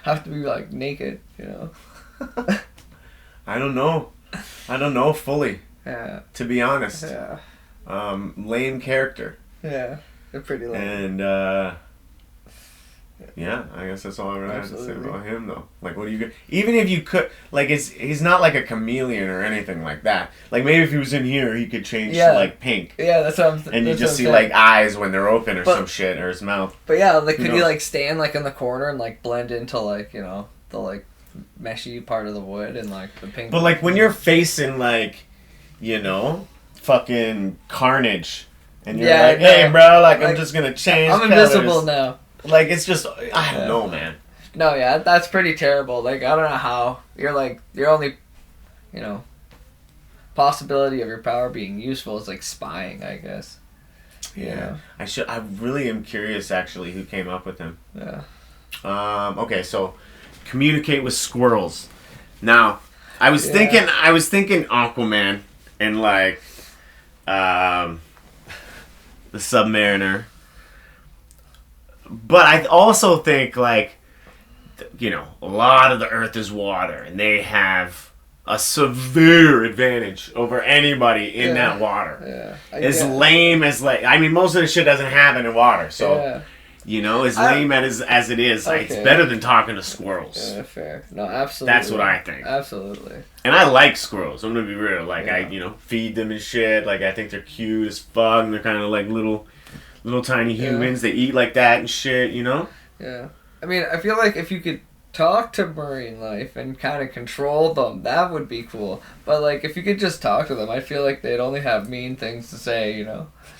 Have to be like naked, you know? I don't know. I don't know fully, Yeah, to be honest. yeah, Lame character. yeah. They're pretty lame. And, yeah, I guess that's all I really have to say Absolutely. about him, though. Like, what do you... Even if you could... Like, he's not like a chameleon or anything like that. Like, maybe if he was in here, he could change Yeah. to, like, pink. Yeah, that's what I'm. And you that's just what see, I'm like, saying. eyes when they're open or But- some shit, or his mouth. But yeah, like, Who could you knows? like stand like in the corner and like blend into like the like meshy part of the wood and like the pink. But, like, when you're facing, like, fucking Carnage, and you're Yeah, like, no. hey, bro, like, I'm Like, just gonna change I'm invisible colors. now. Like, it's just... I Yeah. don't know, man. No, yeah, that's pretty terrible. Like, I don't know how you're like your only, possibility of your power being useful is like spying, I guess. Yeah. I really am curious, actually, who came up with him. Yeah. Okay, so communicate with squirrels. Now, I was thinking Aquaman and like the Submariner. But I also think like a lot of the earth is water and they have a severe advantage over anybody in Yeah. that water. Yeah. As lame as most of the shit doesn't happen in water. So Yeah. as lame as it is, it's Okay. better than talking to squirrels. Yeah, fair. No, absolutely. That's what I think. Absolutely. And I like squirrels. I'm gonna be real. Like Yeah. I, feed them and shit. Like I think they're cute as fuck. And they're kind of like little tiny humans. They eat like that and shit. Yeah. I mean, I feel like if you could talk to marine life and kind of control them, that would be cool. But like, if you could just talk to them, I feel like they'd only have mean things to say.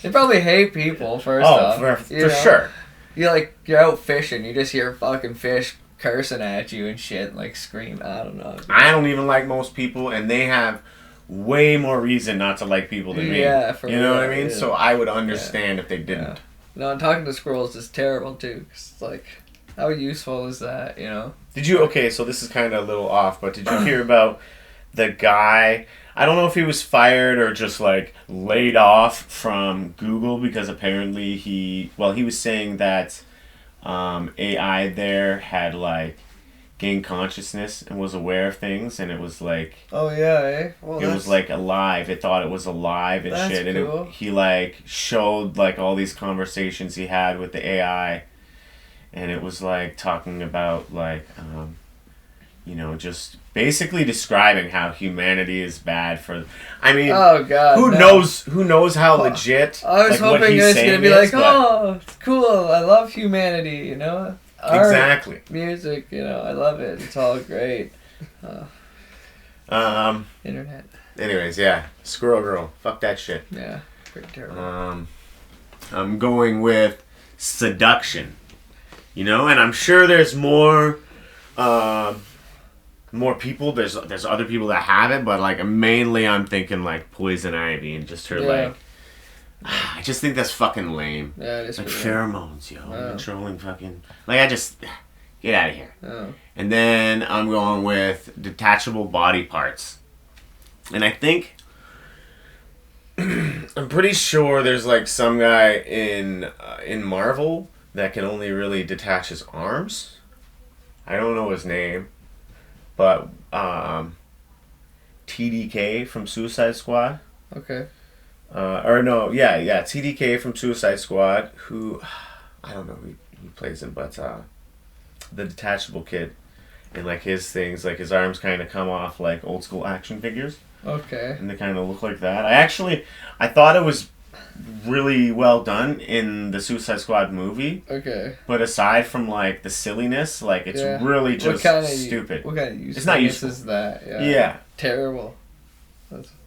They probably hate people first off. for you know? sure. You're out fishing, you just hear fucking fish cursing at you and shit, like scream. I don't know. I don't even like most people, and they have way more reason not to like people than me. Yeah, for you know what I real, mean? yeah. So I would understand if they didn't. Yeah. No, and talking to squirrels is terrible too. 'Cause it's like, how useful is that? Did you? Okay, so this is kind of a little off, but did you hear about the guy? I don't know if he was fired or just like laid off from Google because apparently he was saying that AI there had like gained consciousness and was aware of things, and it was like Oh yeah, eh? Well, it was like alive. It thought it was alive and That's shit, and cool. he like showed like all these conversations he had with the AI, and it was like talking about like just basically describing how humanity is bad for. I mean, oh god. who no. knows how legit? I was like, what hoping he's it was gonna saying be is, like, but- oh, it's cool. I love humanity. Art, exactly. music. I love it. It's all great. Internet. Anyways, yeah, Squirrel Girl. Fuck that shit. Yeah, pretty terrible. I'm going with Seduction. And I'm sure there's more people. There's other people that have it, but like mainly I'm thinking like Poison Ivy and just her like. I just think that's fucking lame. Yeah, it is Like pretty pheromones, yo, Wow. controlling fucking. Like I just get out of here. Oh. And then I'm going with detachable body parts. And I think I'm pretty sure there's like some guy in Marvel that can only really detach his arms. I don't know his name, but TDK from Suicide Squad. Okay. TDK from Suicide Squad, who I don't know who he plays in, but the detachable kid, and like his things, like his arms kind of come off like old school action figures, Okay. and they kind of look like that. I thought it was really well done in the Suicide Squad movie, Okay. but aside from like the silliness, like it's Yeah. really just what kind stupid. What kind of usefulness It's not useful. is that? Yeah, Terrible.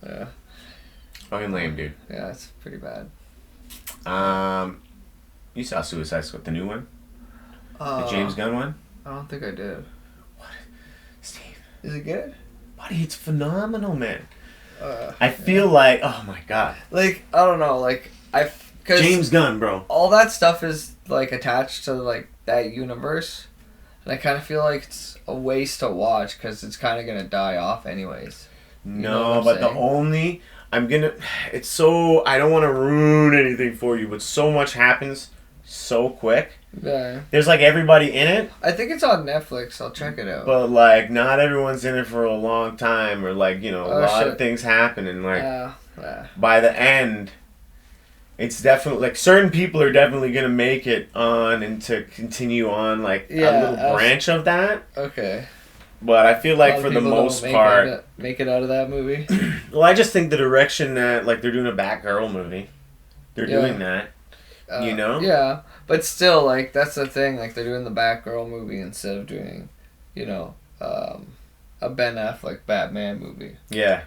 Yeah. fucking lame, dude. Yeah, it's pretty bad. You saw Suicide Squad, the new one, the Uh, James Gunn one. I don't think I did. Steve, Is it good? buddy, it's phenomenal, man. Uh, I feel like, oh my god, like, I don't know, like, cause James Gunn, bro. all that stuff is, like, attached to, like, that universe. And I kind of feel like it's a waste to watch because it's kind of going to die off anyways. No, but the only... It's so... I don't want to ruin anything for you, but so much happens so quick. Yeah. There's like everybody in it. I think it's on Netflix. I'll check it out. But like not everyone's in it for a long time, or like, you know, a lot of things happen, and like by the end, it's definitely like certain people are definitely gonna make it on and to continue on like a little branch of that. Okay. But I feel like for the most part, make it out of that movie. well, I just think the direction that like they're doing a Batgirl movie, they're doing that. You know? Yeah, but still, like, that's the thing. Like, they're doing the Batgirl movie instead of doing, you know, a Ben Affleck Batman movie. Yeah.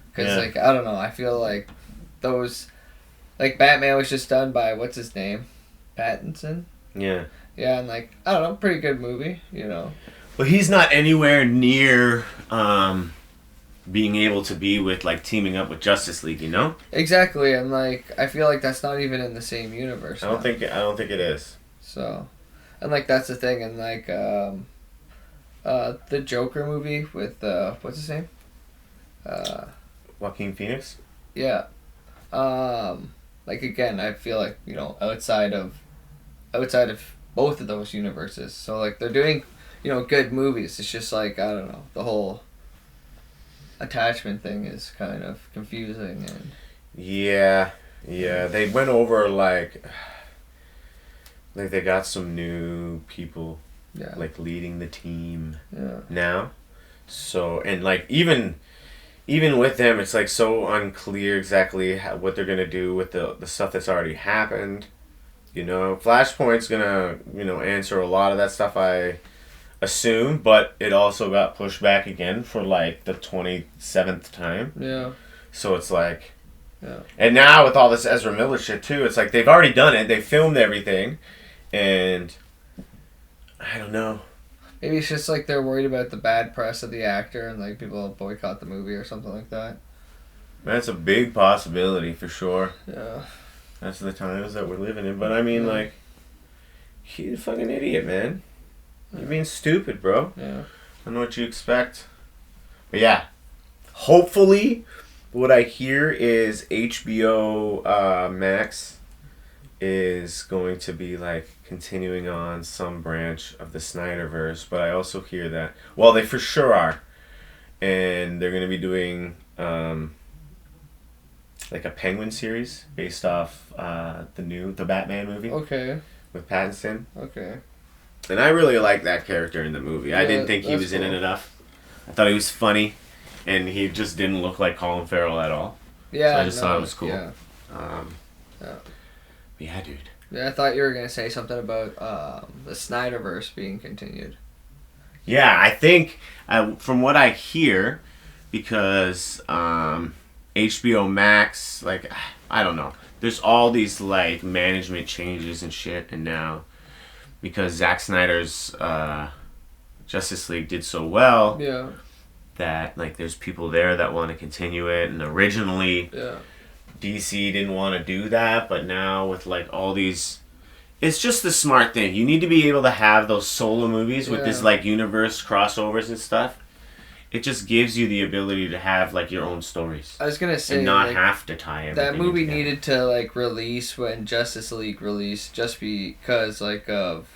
Because, like, I don't know. I feel like those... Like, Batman was just done by, what's his name? Pattinson? Yeah. Yeah, and, like, I don't know. Pretty good movie, you know. But he's not anywhere near... being able to be with, like, teaming up with Justice League, you know? Exactly, and, like, I feel like that's not even in the same universe. I don't think it is. So, and, like, that's the thing, and, like, the Joker movie with, what's his name? Joaquin Phoenix? Yeah. Like, again, I feel like, you know, outside of both of those universes. So, like, they're doing, you know, good movies. It's just, like, I don't know, the whole attachment thing is kind of confusing. And yeah, they went over like they got some new people like leading the team now, so and like even with them it's like so unclear exactly what they're gonna do with the stuff that's already happened, you know. Flashpoint's gonna, you know, answer a lot of that stuff, I assume, but it also got pushed back again for like the 27th time. Yeah. So it's like, and now with all this Ezra Miller shit too, it's like they've already done it. They filmed everything, and I don't know. Maybe it's just like they're worried about the bad press of the actor, and like people boycott the movie or something like that. That's a big possibility for sure. Yeah. That's the times that we're living in. But I mean, like, he's a fucking idiot, man. You're being stupid, bro. Yeah. I don't know what you expect. But yeah. Hopefully, what I hear is HBO Max is going to be, like, continuing on some branch of the Snyderverse. But I also hear that... Well, they for sure are. And they're going to be doing, like, a Penguin series based off the Batman movie. Okay. With Pattinson. Okay. And I really liked that character in the movie. I didn't think he was in it enough. I thought he was funny, and he just didn't look like Colin Farrell at all. Yeah, so I just thought it was cool. Yeah. Yeah, dude. Yeah, I thought you were gonna say something about the Snyderverse being continued. Yeah, I think from what I hear, because HBO Max, like, I don't know. There's all these like management changes and shit, and now. Because Zack Snyder's Justice League did so well that like there's people there that want to continue it, and originally DC didn't want to do that, but now with like all these, it's just the smart thing. You need to be able to have those solo movies with this like universe crossovers and stuff. It just gives you the ability to have like your own stories. I was gonna say, and not like, have to tie everything. That movie together. needed to like release when Justice League released, just because like of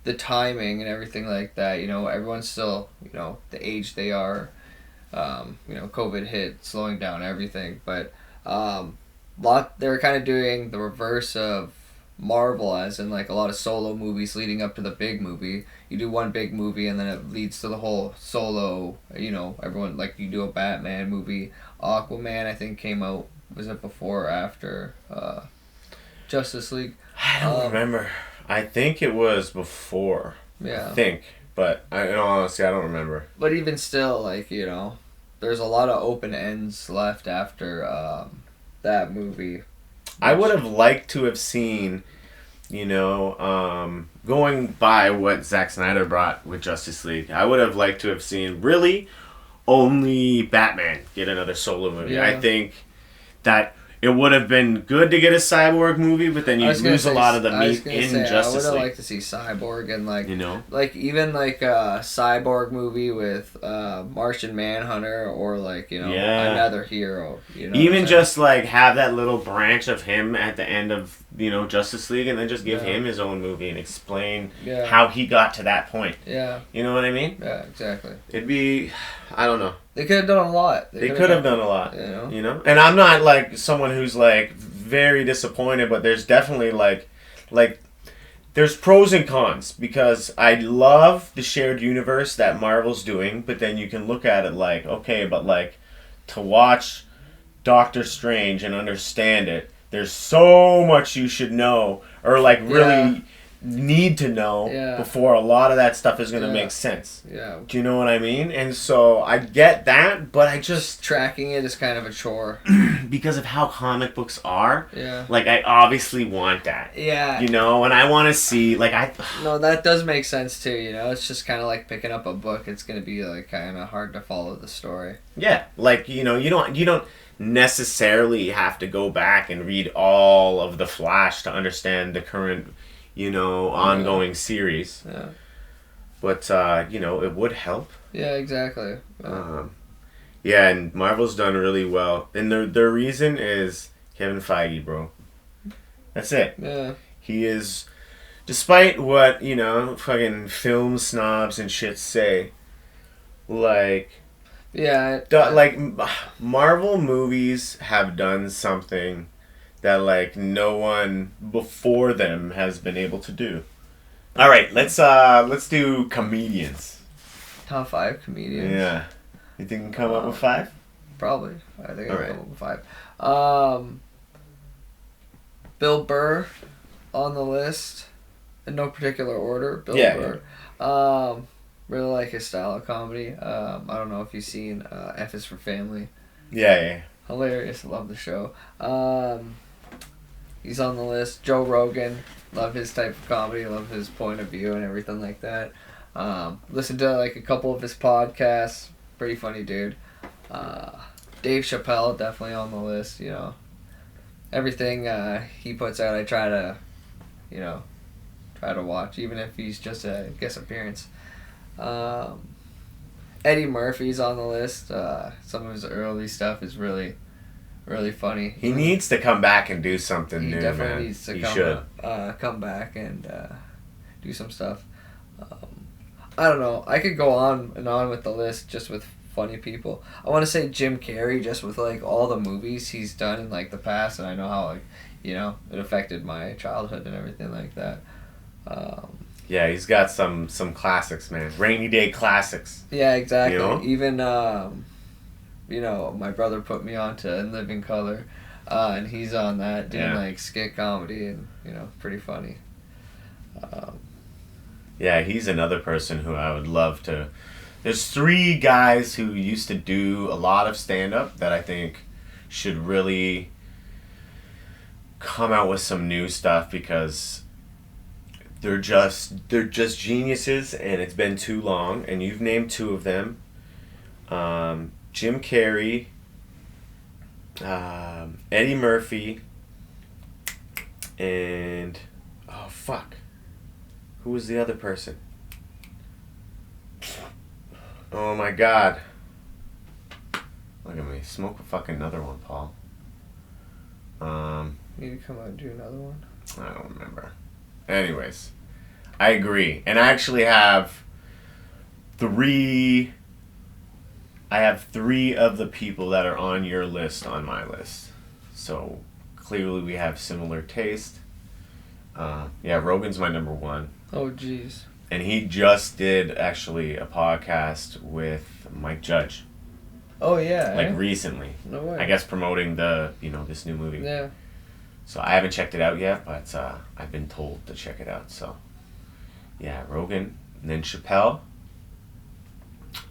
the timing and everything like that. You know, everyone's still, you know, the age they are. You know, COVID hit, slowing down everything, but they were kind of doing the reverse of Marvel, as in like a lot of solo movies leading up to the big movie. You do one big movie and then it leads to the whole solo, you know, everyone, like you do a Batman movie. Aquaman, I think, came out, was it before or after Justice League? I don't remember. I think it was before. Yeah. I think. But in all honesty, I don't remember. But even still, like, you know, there's a lot of open ends left after that movie. I would have liked to have seen, you know, going by what Zack Snyder brought with Justice League, I would have liked to have seen really only Batman get another solo movie. Yeah. I think that it would have been good to get a Cyborg movie, but then you I was gonna lose a say- lot of the I was meat gonna in say, I Justice would have League. liked to see Cyborg and like You know? like even like a Cyborg movie with Martian Manhunter or like Yeah. another hero. You know what Even I'm saying? just like have that little branch of him at the end of Justice League, and then just give Yeah. him his own movie and explain Yeah. how he got to that point. Yeah. You know what I mean? Yeah. Exactly. It'd be, I don't know. They could have done a lot. They could have done a lot. You know? And I'm not like someone who's like very disappointed, but there's definitely like there's pros and cons, because I love the shared universe that Marvel's doing, but then you can look at it like, okay, but like to watch Doctor Strange and understand it, there's so much you should know or like really need to know Yeah. before a lot of that stuff is going to Yeah. make sense. Yeah. Do you know what I mean? And so I get that, but I just, Tracking it is kind of a chore. because of how comic books are, Yeah. like I obviously want that. Yeah. You know, and I want to see, like, No, that does make sense too. It's just kind of like picking up a book. It's gonna be like kind of hard to follow the story. yeah, like, you don't necessarily have to go back and read all of the Flash to understand the current, ongoing series. Yeah. But, it would help. Yeah. Exactly. Yeah, and Marvel's done really well. And their reason is Kevin Feige, bro. That's it. Yeah. He is, despite what, fucking film snobs and shit say, like, Yeah. Marvel movies have done something that, like, no one before them has been able to do. All right, let's do comedians. Top 5 comedians. Yeah. You think you can come up with 5? Probably. I think All I'll right. come up with 5. Bill Burr on the list, in no particular order. Bill Yeah, Burr. Really like his style of comedy. I don't know if you've seen F is for Family. Yeah. Hilarious. Love the show. He's on the list. Joe Rogan. Love his type of comedy. Love his point of view and everything like that. Listen to like a couple of his podcasts. Pretty funny dude. Dave Chappelle definitely on the list. Everything he puts out, I try to watch, even if he's just a guest appearance. Eddie Murphy's on the list. Some of his early stuff is really, really funny. He needs to come back and do something He new, definitely man. needs to He come should. come back and do some stuff. I don't know. I could go on and on with the list just with funny people. I want to say Jim Carrey, just with like all the movies he's done in like the past, and I know how it affected my childhood and everything like that. Yeah, he's got some classics, man. Rainy day classics. Yeah, exactly. You know? Even my brother put me on to In Living Color, and he's on that doing like skit comedy and pretty funny. Yeah, he's another person who I would love to. There's 3 guys who used to do a lot of stand-up that I think should really come out with some new stuff, because they're just geniuses, and it's been too long. And you've named 2 of them. Jim Carrey, Eddie Murphy, and who was the other person? Oh my god. Look at me. Smoke a fucking another one, Paul. Need to come out and do another one. I don't remember. Anyways, I agree. And I actually have 3... I have 3 of the people that are on your list on my list. So, clearly we have similar taste. Rogan's my number 1. Oh, jeez. And he just did, actually, a podcast with Mike Judge. Oh, yeah. Like, recently. No way. I guess promoting the, this new movie. Yeah. So I haven't checked it out yet, but I've been told to check it out. So, yeah, Rogan. And then Chappelle.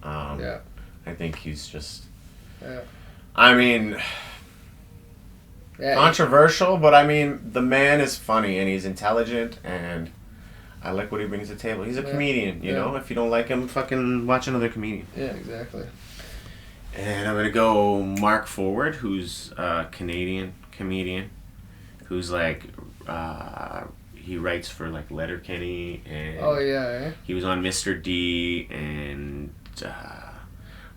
Yeah. I think he's just... Yeah. I mean... Yeah. Controversial, but I mean, the man is funny and he's intelligent, and I like what he brings to the table. He's a comedian, you know? If you don't like him, fucking watch another comedian. Yeah, exactly. And I'm going to go Mark Forward, who's a Canadian comedian who's like he writes for like Letterkenny and Oh yeah. he was on Mr. D and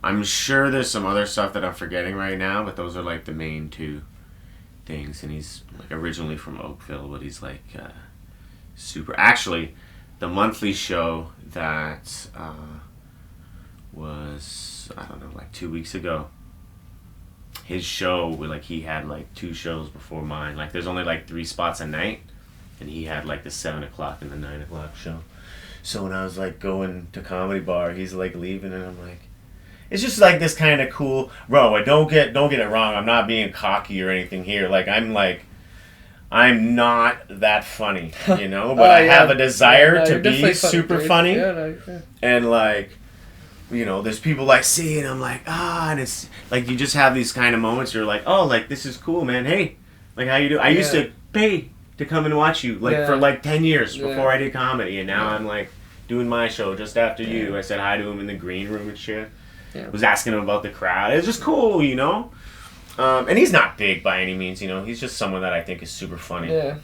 I'm sure there's some other stuff that I'm forgetting right now, but those are like the main two things. And he's like originally from Oakville, but he's like super. Actually, the monthly show that was, I don't know, like 2 weeks ago. His show, like he had like 2 shows before mine. Like there's only like 3 spots a night, and he had like the 7 o'clock and the 9 o'clock show. So when I was like going to Comedy Bar, he's like leaving, and I'm like, it's just like this kind of cool, bro. Don't get it wrong. I'm not being cocky or anything here. Like I'm not that funny, you know. But I have a desire to be super funny, and like, you know, there's people like see, and I'm like, and it's like you just have these kind of moments. You're like, oh, like this is cool, man. Hey, like how you do? I used to pay to come and watch you, like for like 10 years before I did comedy, and now I'm like doing my show just after you. I said hi to him in the green room and shit. Was asking him about the crowd. It's just cool, you know. And he's not big by any means, you know. He's just someone that I think is super funny. Yeah.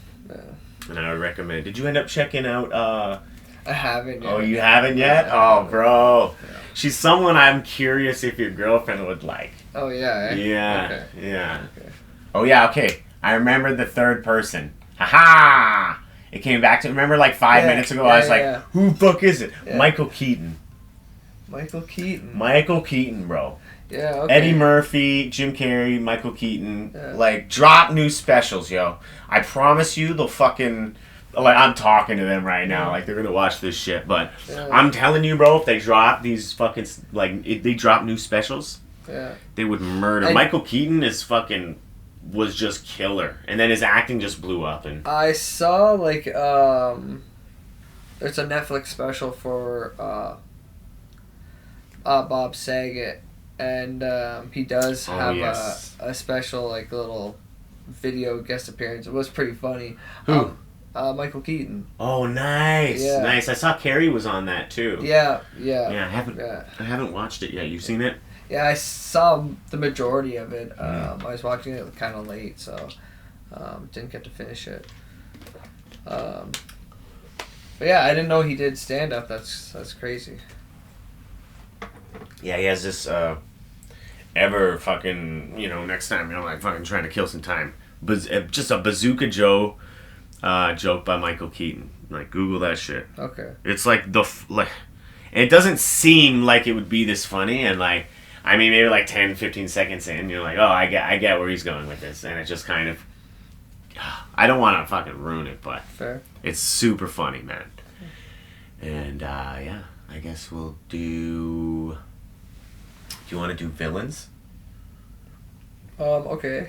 And I would recommend. Did you end up checking out? I haven't yet. Oh, you haven't yet? Oh, bro. Yeah. She's someone I'm curious if your girlfriend would like. Oh, yeah. Yeah. Okay. Yeah. Okay. Oh, yeah, okay. I remember the third person. Ha-ha! It came back to, remember like 5 minutes ago, I was like, who the fuck is it? Yeah. Michael Keaton. Michael Keaton, bro. Yeah, okay. Eddie Murphy, Jim Carrey, Michael Keaton. Yeah. Like, drop new specials, yo. I promise you they'll fucking... Like, I'm talking to them right now. Like, they're gonna watch this shit. But I'm telling you, bro, if they drop these fucking... Like, if they drop new specials, they would murder. Michael Keaton is fucking... was just killer. And then his acting just blew up. And I saw, like, there's a Netflix special for Bob Saget. And he does have a special, like, little video guest appearance. It was pretty funny. Who? Michael Keaton. Oh, nice. Yeah. Nice. I saw Carrie was on that, too. Yeah. Yeah, I haven't watched it yet. You've seen it? Yeah, I saw the majority of it. I was watching it kind of late, so didn't get to finish it. But yeah, I didn't know he did stand-up. That's crazy. Yeah, he has this ever fucking, you know, next time, you know, like fucking trying to kill some time. Just a Bazooka Joe joke by Michael Keaton. Like, Google that shit. Okay. It's like it doesn't seem like it would be this funny, and like, I mean, maybe like 10, 15 seconds in, you're like, oh, I get where he's going with this, and it just kind of, I don't want to fucking ruin it, but fair. It's super funny, man. And yeah, I guess we'll do. Do you want to do villains? Okay.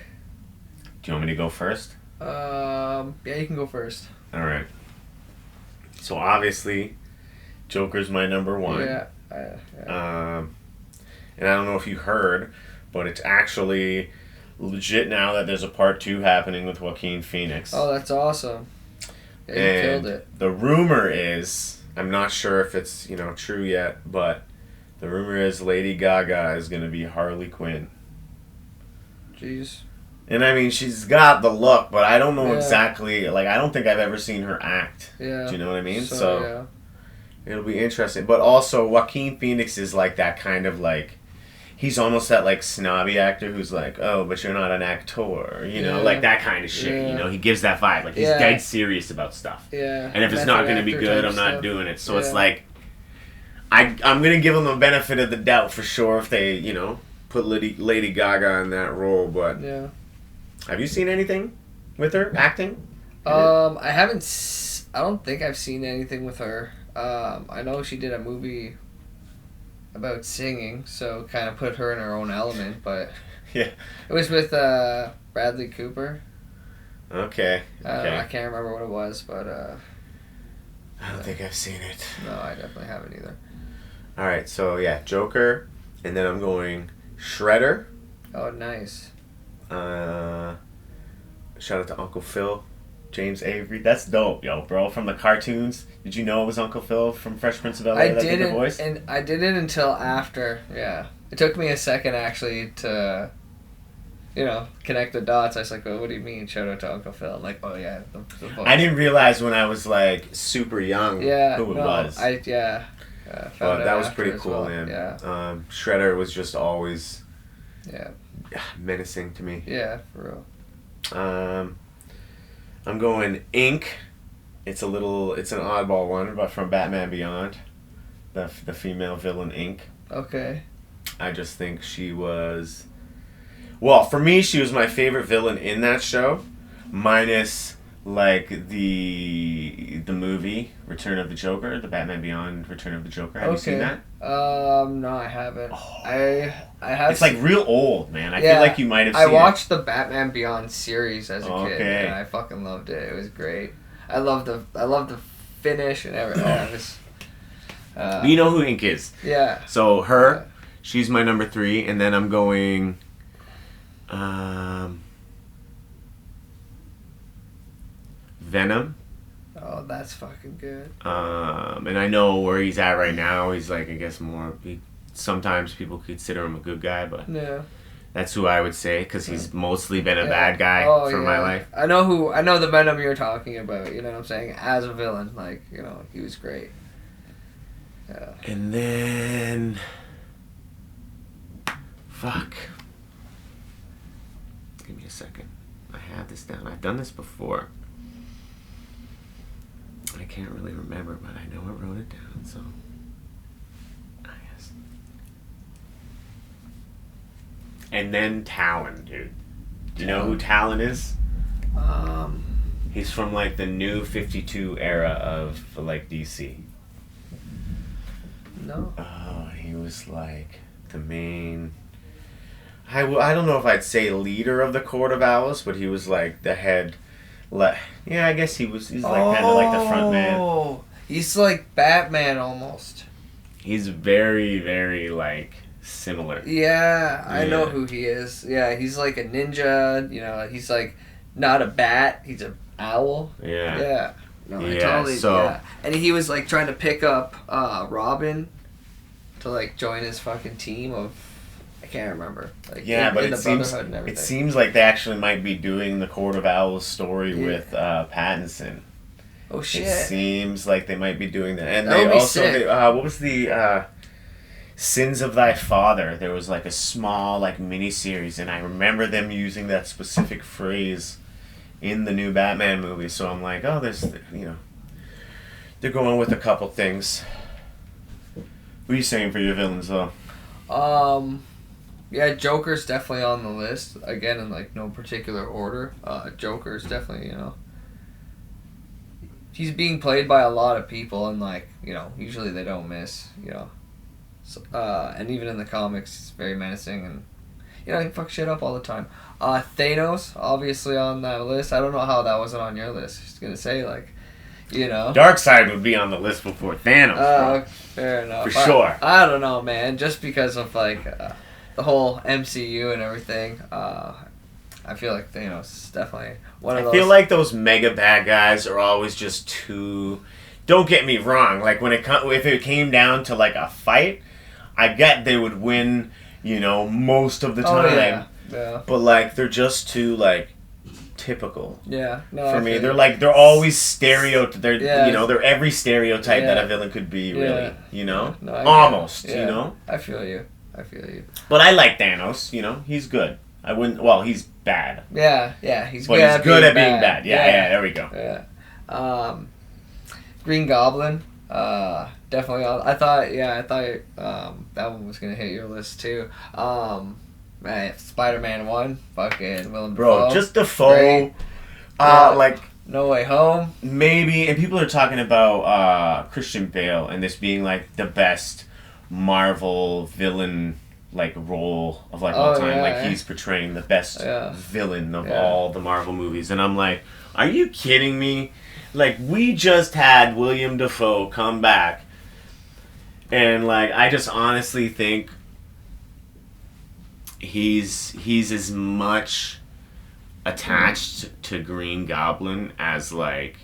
Do you want me to go first? Yeah, you can go first. All right. So obviously, Joker's my number one. Yeah. And I don't know if you heard, but it's actually legit now that there's a part 2 happening with Joaquin Phoenix. Oh, that's awesome. Yeah, you killed it. The rumor is, I'm not sure if it's, you know, true yet, but the rumor is Lady Gaga is going to be Harley Quinn. Jeez. And I mean, she's got the look, but I don't know exactly, like, I don't think I've ever seen her act. Yeah. Do you know what I mean? So it'll be interesting. But also, Joaquin Phoenix is like that kind of like, he's almost that like snobby actor who's like, oh, but you're not an actor, you know, like that kind of shit, you know, he gives that vibe, like he's dead serious about stuff. Yeah. And if it's not going to be good, I'm not doing it. So it's like, I'm going to give him the benefit of the doubt for sure if they, you know, put Lady Gaga in that role, but have you seen anything with her acting? I haven't, I don't think I've seen anything with her. I know she did a movie about singing, so kind of put her in her own element, but it was with Bradley Cooper. Okay. I can't remember what it was, but I don't think I've seen it. No, I definitely haven't either. All right, so yeah, Joker, and then I'm going Shredder. Oh, nice. Shout out to Uncle Phil, James Avery. That's dope, yo, bro. From the cartoons. Did you know it was Uncle Phil from Fresh Prince of Bel-Air? I didn't, and I didn't until after. Yeah, it took me a second actually to connect the dots. I was like, well, what do you mean? Shout out to Uncle Phil. I'm like, oh yeah, the voice. I didn't realize when I was like super young who it was. But that was pretty cool, man. Yeah. Shredder was just always Yeah. menacing to me. Yeah, for real. I'm going Ink. It's an oddball one, but from Batman Beyond, the female villain Ink. Okay. I just think she was, well, for me, she was my favorite villain in that show, minus like the movie Return of the Joker, the Batman Beyond Return of the Joker. Have you seen that? No, I haven't. Oh. I have. It's like real old, man. I feel like you might have seen I watched the Batman Beyond series as a kid, Okay. and I fucking loved it. It was great. I love the finish and everything. It was, But you know who Ink is. yeah. So her, she's my number 3, and then I'm going Venom. Oh, that's fucking good. And I know where he's at right now. He's like, I guess sometimes people consider him a good guy, but Yeah. that's who I would say, because he's mostly been a bad guy for my life. I know the Venom you're talking about, you know what I'm saying? As a villain, like, he was great. Yeah. And then, fuck. Give me a second. I have this down. I've done this before. I can't really remember, but I know I wrote it down, so. Yes. And then Talon, dude. Do you know who Talon is? He's from like the new 52 era of like DC. No. Oh, he was like the main. I don't know if I'd say leader of the Court of Owls, but he was like the head. Yeah, I guess he's like kind of like the front man. Oh, he's like Batman almost. He's very, very like similar. Yeah, I know Yeah. who he is. Yeah, he's like a ninja. He's like not a bat. He's an owl. Yeah. Yeah. No, I Yeah, totally. so- Yeah. And he was like trying to pick up Robin to like join his fucking team of. I can't remember. Like, Yeah, but in it the seems Brotherhood and everything. it seems like they actually might be doing the Court of Owls story with Pattinson. Oh shit. It seems like they might be doing that, and That they would be also sick. what was the Sins of Thy Father? There was like a small like mini series, and I remember them using that specific phrase in the new Batman movie. So I'm like, oh, there's they're going with a couple things. What are you saying for your villains though? Yeah, Joker's definitely on the list. Again, in like no particular order. Joker's definitely, he's being played by a lot of people, and like, usually they don't miss, So, and even in the comics, he's very menacing, and he fucks shit up all the time. Thanos, obviously on that list. I don't know how that wasn't on your list. Just gonna say, like, Darkseid would be on the list before Thanos, bro. Fair enough. For sure. I don't know, man. Just because of like the whole MCU and everything, I feel like Thanos is definitely one of those. I feel like those mega bad guys are always just too. Don't get me wrong. Like if it came down to like a fight, I get they would win. Most of the time. Oh, yeah. But like they're just too like typical. Yeah. No, For I me, feel they're always they're Yeah. they're every stereotype that Yeah. a villain could be. Yeah. Really, No, I get it. almost. Yeah. I feel you. But I like Thanos. He's good. I wouldn't. Well, he's bad. Yeah. He's But good he's good at being bad. Yeah. There we go. Yeah. Green Goblin. Definitely on. I thought that one was gonna hit your list too. Spider-Man 1, fucking Willem Bro, Dafoe. just Defoe. Great. Yeah. Like No Way Home. maybe, and people are talking about Christian Bale and this being like the best Marvel villain like role of like all Oh, time. yeah, Like yeah. he's portraying the best Yeah. villain of Yeah. all the Marvel movies, and I'm like, are you kidding me? Like we just had William Dafoe come back, and like I just honestly think he's as much attached to Green Goblin as like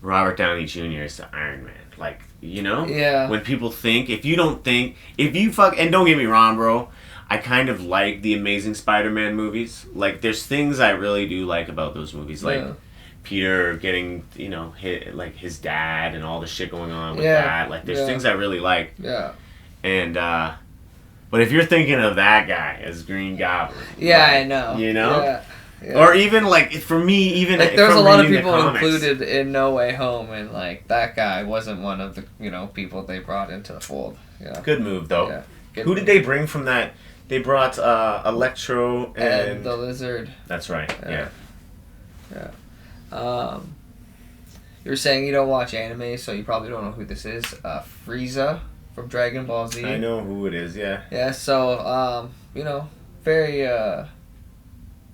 Robert Downey Jr. is to Iron Man. Like, Yeah. when people think, and don't get me wrong, bro, I kind of like the Amazing Spider-Man movies. Like, there's things I really do like about those movies. Like, Peter getting, hit, like, his dad and all the shit going on with that. Like, there's things I really like. Yeah. And, but if you're thinking of that guy as Green Goblin. Yeah, like, I know. You know? Yeah. Yeah. Or even, like, for me, even like, there's from a lot of reading the people comics, included in No Way Home, and, like, that guy wasn't one of the, people they brought into the fold. Yeah. Good move, though. Yeah. Who did they bring from that? They brought Electro and the Lizard. That's right, yeah. You were saying you don't watch anime, so you probably don't know who this is. Frieza from Dragon Ball Z. I know who it is, yeah. Yeah, so, very,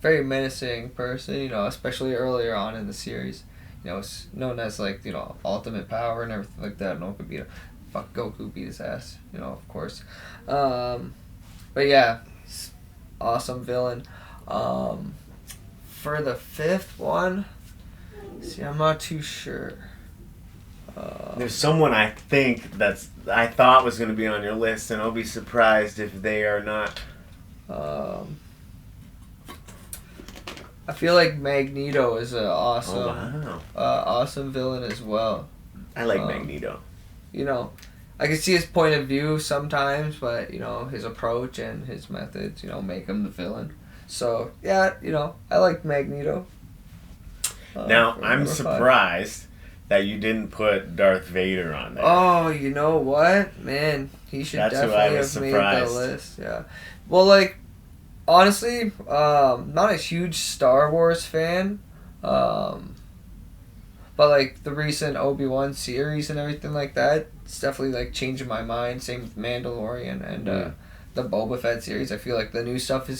very menacing person, especially earlier on in the series. It's known as, like, ultimate power and everything like that. No one could beat him. Fuck, Goku beat his ass, of course. But yeah, awesome villain. For the fifth one, see, I'm not too sure. There's someone I thought was going to be on your list, and I'll be surprised if they are not. I feel like Magneto is an awesome, awesome villain as well. I like Magneto. I can see his point of view sometimes, but his approach and his methods, make him the villain. So yeah, I like Magneto. Now I'm surprised that you didn't put Darth Vader on there. Oh, you know what, man? He should definitely have made the list. Yeah. Well, like, honestly, not a huge Star Wars fan. But like the recent Obi-Wan series and everything like that, it's definitely like changing my mind. Same with Mandalorian and the Boba Fett series. I feel like the new stuff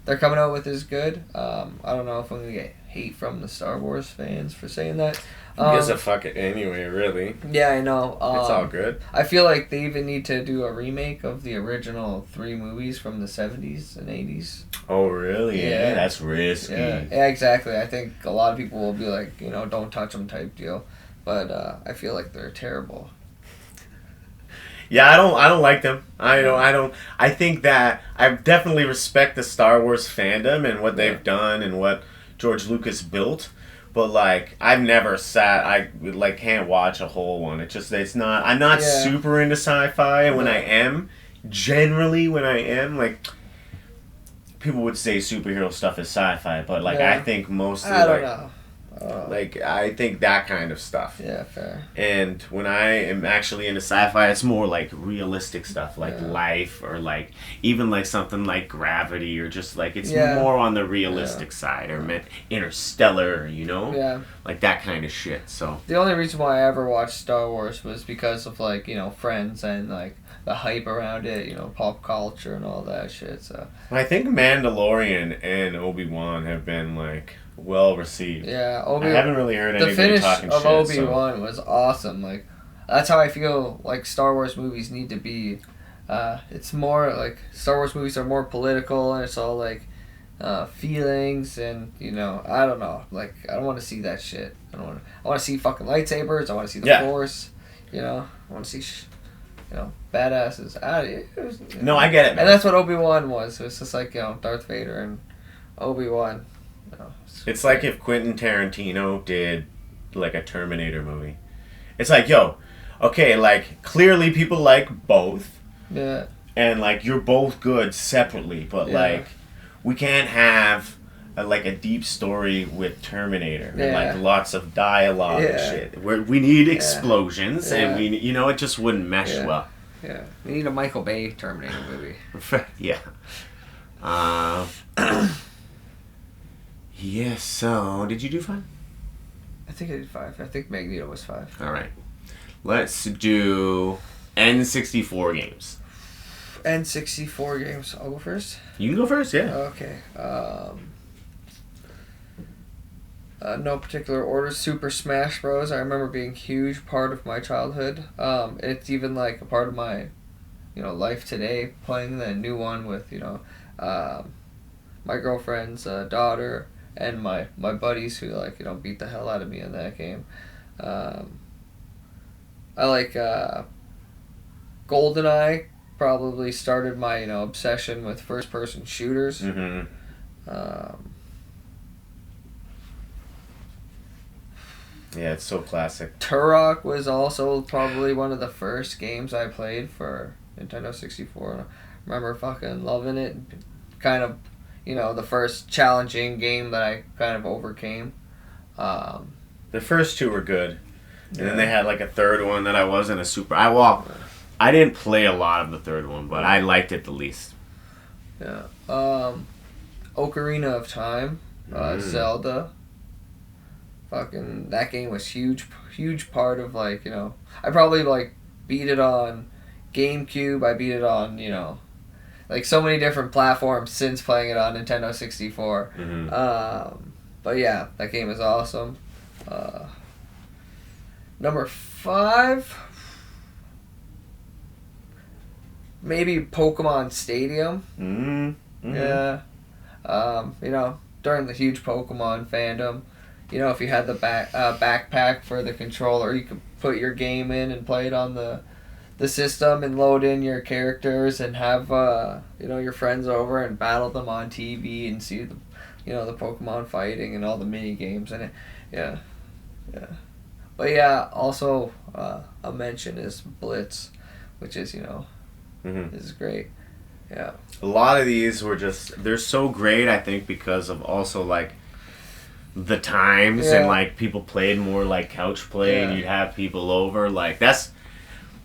they're coming out with is good. I don't know if I'm gonna get hate from the Star Wars fans for saying that. Who gives a fuck it anyway, really? Yeah, I know. It's all good. I feel like they even need to do a remake of the original 3 movies from the 70s and 80s. Oh, really? Yeah. That's risky. Yeah, exactly. I think a lot of people will be like, don't touch them type deal. But I feel like they're terrible. Yeah, I don't like them. I think that I definitely respect the Star Wars fandom and what they've done and what George Lucas built. But, like, I've never can't watch a whole one. I'm not super into sci-fi. And when I am, like, people would say superhero stuff is sci-fi. But, like, I think mostly, I don't know. Like, I think that kind of stuff. Yeah, fair. And when I am actually into sci-fi, it's more like realistic stuff, like life, or like even like something like Gravity, or just like it's more on the realistic side, or Interstellar, like that kind of shit. So the only reason why I ever watched Star Wars was because of like Friends and like the hype around it, pop culture and all that shit. So I think Mandalorian and Obi-Wan have been like well received. Yeah, I haven't really heard anybody talking shit. The finish of Obi-Wan was awesome. Like, that's how I feel like Star Wars movies need to be. It's more like Star Wars movies are more political, and it's all like feelings, and I don't know. Like, I don't want to see that shit. I want to see fucking lightsabers. I want to see the Force. I want to see badasses. No, I get it, man. And that's what Obi-Wan was. It was just like Darth Vader and Obi-Wan. It's like if Quentin Tarantino did like a Terminator movie. It's like, okay, like clearly people like both. Yeah. And like you're both good separately, but like we can't have a deep story with Terminator and like lots of dialogue and shit. We need explosions and we it just wouldn't mesh well. Yeah. We need a Michael Bay Terminator movie. Yeah. Yes, so did you do 5? I think I did 5. I think Magneto was 5. Alright. Let's do N64 games. N64 games. I'll go first? You can go first, yeah. Okay. No particular order. Super Smash Bros. I remember being a huge part of my childhood. It's even like a part of my life today, playing the new one with my girlfriend's daughter and my buddies who beat the hell out of me in that game. I like GoldenEye probably started my obsession with first person shooters. Mm-hmm. Yeah, it's so classic. Turok was also probably one of the first games I played for Nintendo 64. I remember fucking loving it. Kind of, the first challenging game that I kind of overcame. The first two were good. And then they had like a third one that I wasn't a super... I didn't play a lot of the third one, but I liked it the least. Yeah. Ocarina of Time. Zelda. Fucking that game was huge part of I probably beat it on GameCube. I beat it on so many different platforms since playing it on Nintendo 64. Mm-hmm. But yeah, that game is awesome. Number 5, maybe Pokemon Stadium. Mm-hmm. Yeah. During the huge Pokemon fandom. If you had the backpack for the controller, you could put your game in and play it on the system and load in your characters and have your friends over and battle them on TV and see the Pokemon fighting and all the mini games in it. Yeah. But yeah, also a mention is Blitz, which is Mm-hmm. is great. Yeah. A lot of these were they're so great, I think, because of also the times and people played more couch play and you'd have people over that's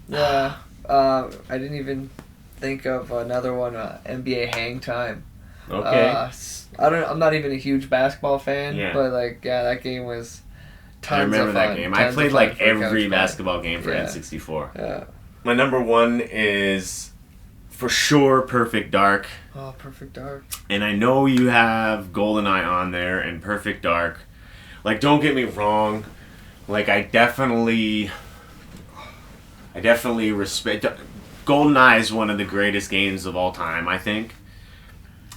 I didn't even think of another one, NBA Hang Time. okay. I'm not even a huge basketball fan, but that game was tons I remember of fun. that game. I played every basketball game for N64. Yeah. My number 1 is for sure Perfect Dark. Oh, Perfect Dark. And I know you have GoldenEye on there and Perfect Dark. Don't get me wrong. I definitely respect... GoldenEye is one of the greatest games of all time, I think.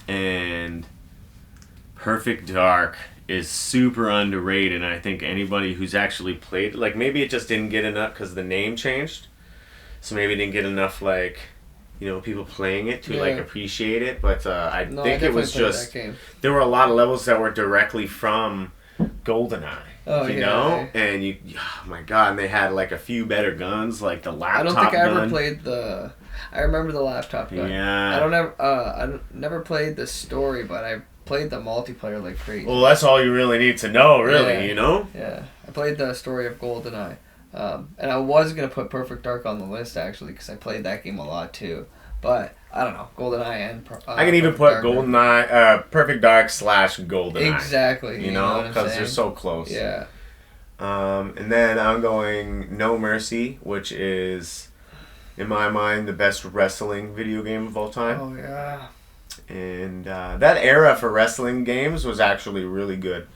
And Perfect Dark is super underrated. And I think anybody who's actually played... maybe it just didn't get enough because the name changed. So maybe it didn't get enough, people playing it to appreciate it, but I think it was just there were a lot of levels that were directly from GoldenEye. Oh, you know, and oh my god, and they had a few better guns, the laptop. I don't think I ever gun. played the. I remember the laptop gun. Yeah. I never played the story, but I played the multiplayer like crazy. Well, that's all you really need to know, really. Yeah. You know. Yeah, I played the story of GoldenEye. And I was going to put Perfect Dark on the list, actually, because I played that game a lot, too. But, I don't know, GoldenEye and I can even put GoldenEye, Perfect Dark / GoldenEye. Exactly. You know, because they're so close. Yeah. And then I'm going No Mercy, which is, in my mind, the best wrestling video game of all time. Oh, yeah. And that era for wrestling games was actually really good.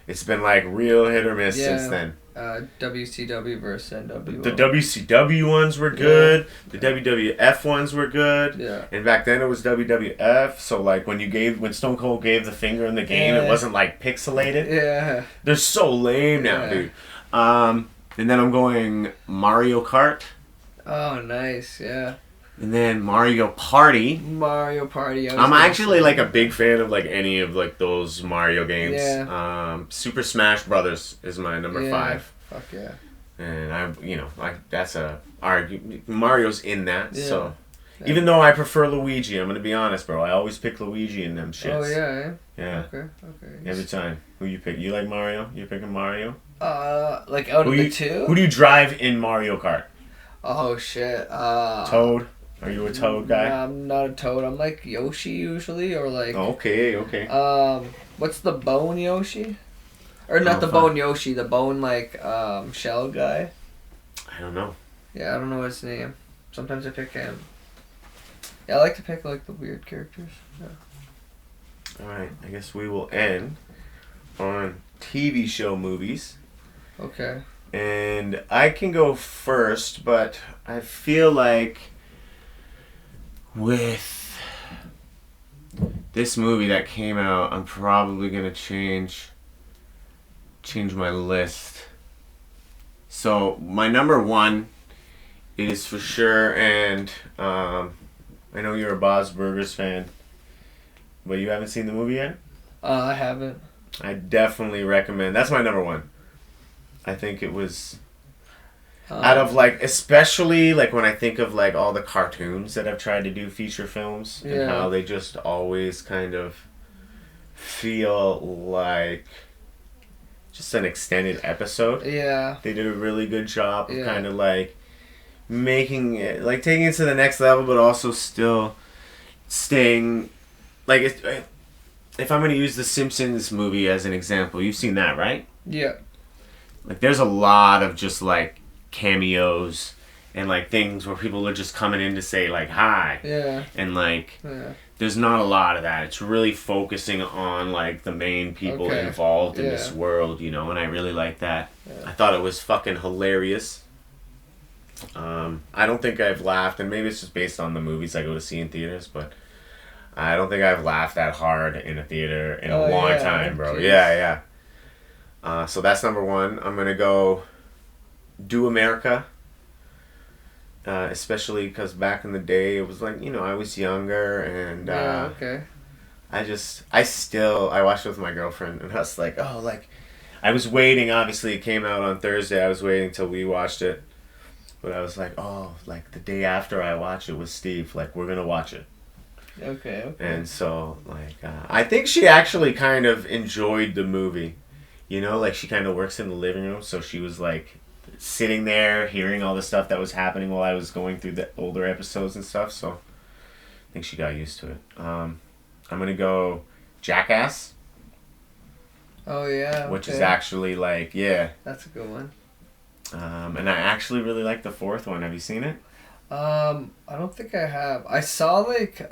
It's been real hit or miss since then. WCW versus NWO. The WCW ones were good. The WWF ones were good. Yeah. And back then it was WWF. So when Stone Cold gave the finger in the game, it wasn't pixelated. Yeah. They're so lame now, dude. And then I'm going Mario Kart. Oh, nice. Yeah. And then Mario Party. Mario Party. I'm actually a big fan of any of those Mario games. Yeah. Super Smash Brothers is my number 5. Fuck yeah. And that's a argument. Mario's in that. Yeah. So even though I prefer Luigi, I'm gonna be honest, bro. I always pick Luigi in them shits. Oh yeah. Yeah. Okay. Every time. Who you pick? You like Mario? You picking Mario? Out of the two. Who do you drive in Mario Kart? Oh shit. Toad. Are you a Toad guy? Nah, I'm not a Toad. I'm Yoshi usually, or Okay. what's the bone Yoshi? Or not the bone Yoshi, the bone shell guy. I don't know. Yeah, I don't know his name. Sometimes I pick him. Yeah, I like to pick the weird characters. Yeah. All right. I guess we will end on TV show movies. Okay. And I can go first, but I feel with this movie that came out, I'm probably gonna change my list. So my number 1 It is for sure, and I know you're a Bob's Burgers fan, but you haven't seen the movie yet? I haven't. I definitely recommend. That's my number one. I think it was out of like, especially like when I think of like all the cartoons that I've tried to do feature films and Yeah. how they just always kind of feel like just an extended episode. Yeah. They did a really good job of Yeah. kind of like making it, like taking it to the next level, but also still staying like if I'm going to use the Simpsons movie as an example, you've seen that, right? Yeah. Like there's a lot of just like cameos and like things where people are just coming in to say like hi. Yeah. And like Yeah. there's not a lot of that. It's really focusing on like the main people Okay. involved in Yeah. this world, you know, and I really like that. Yeah. I thought it was fucking hilarious. I don't think I've laughed, and maybe it's just based on the movies I go to see in theaters, but I don't think I've laughed that hard in a theater in a long yeah, time, bro. jeez. Yeah. So that's number one. I'm going to go Do America. Especially because back in the day, it was like, you know, I was younger, and Yeah, okay. I watched it with my girlfriend, and I was like, oh, like, I was waiting, obviously, it came out on Thursday, I was waiting till we watched it, but I was like, oh, like, the day after I watch it with Steve, like, we're gonna watch it. Okay. And so, like, I think she actually kind of enjoyed the movie, you know, like, she kind of works in the living room, so she was, like, sitting there, hearing all the stuff that was happening while I was going through the older episodes and stuff, so I think she got used to it. I'm gonna go Jackass, Oh yeah. which is okay. actually like, yeah. That's a good one. And I actually really like the fourth one. Have you seen it? I don't think I have. I saw like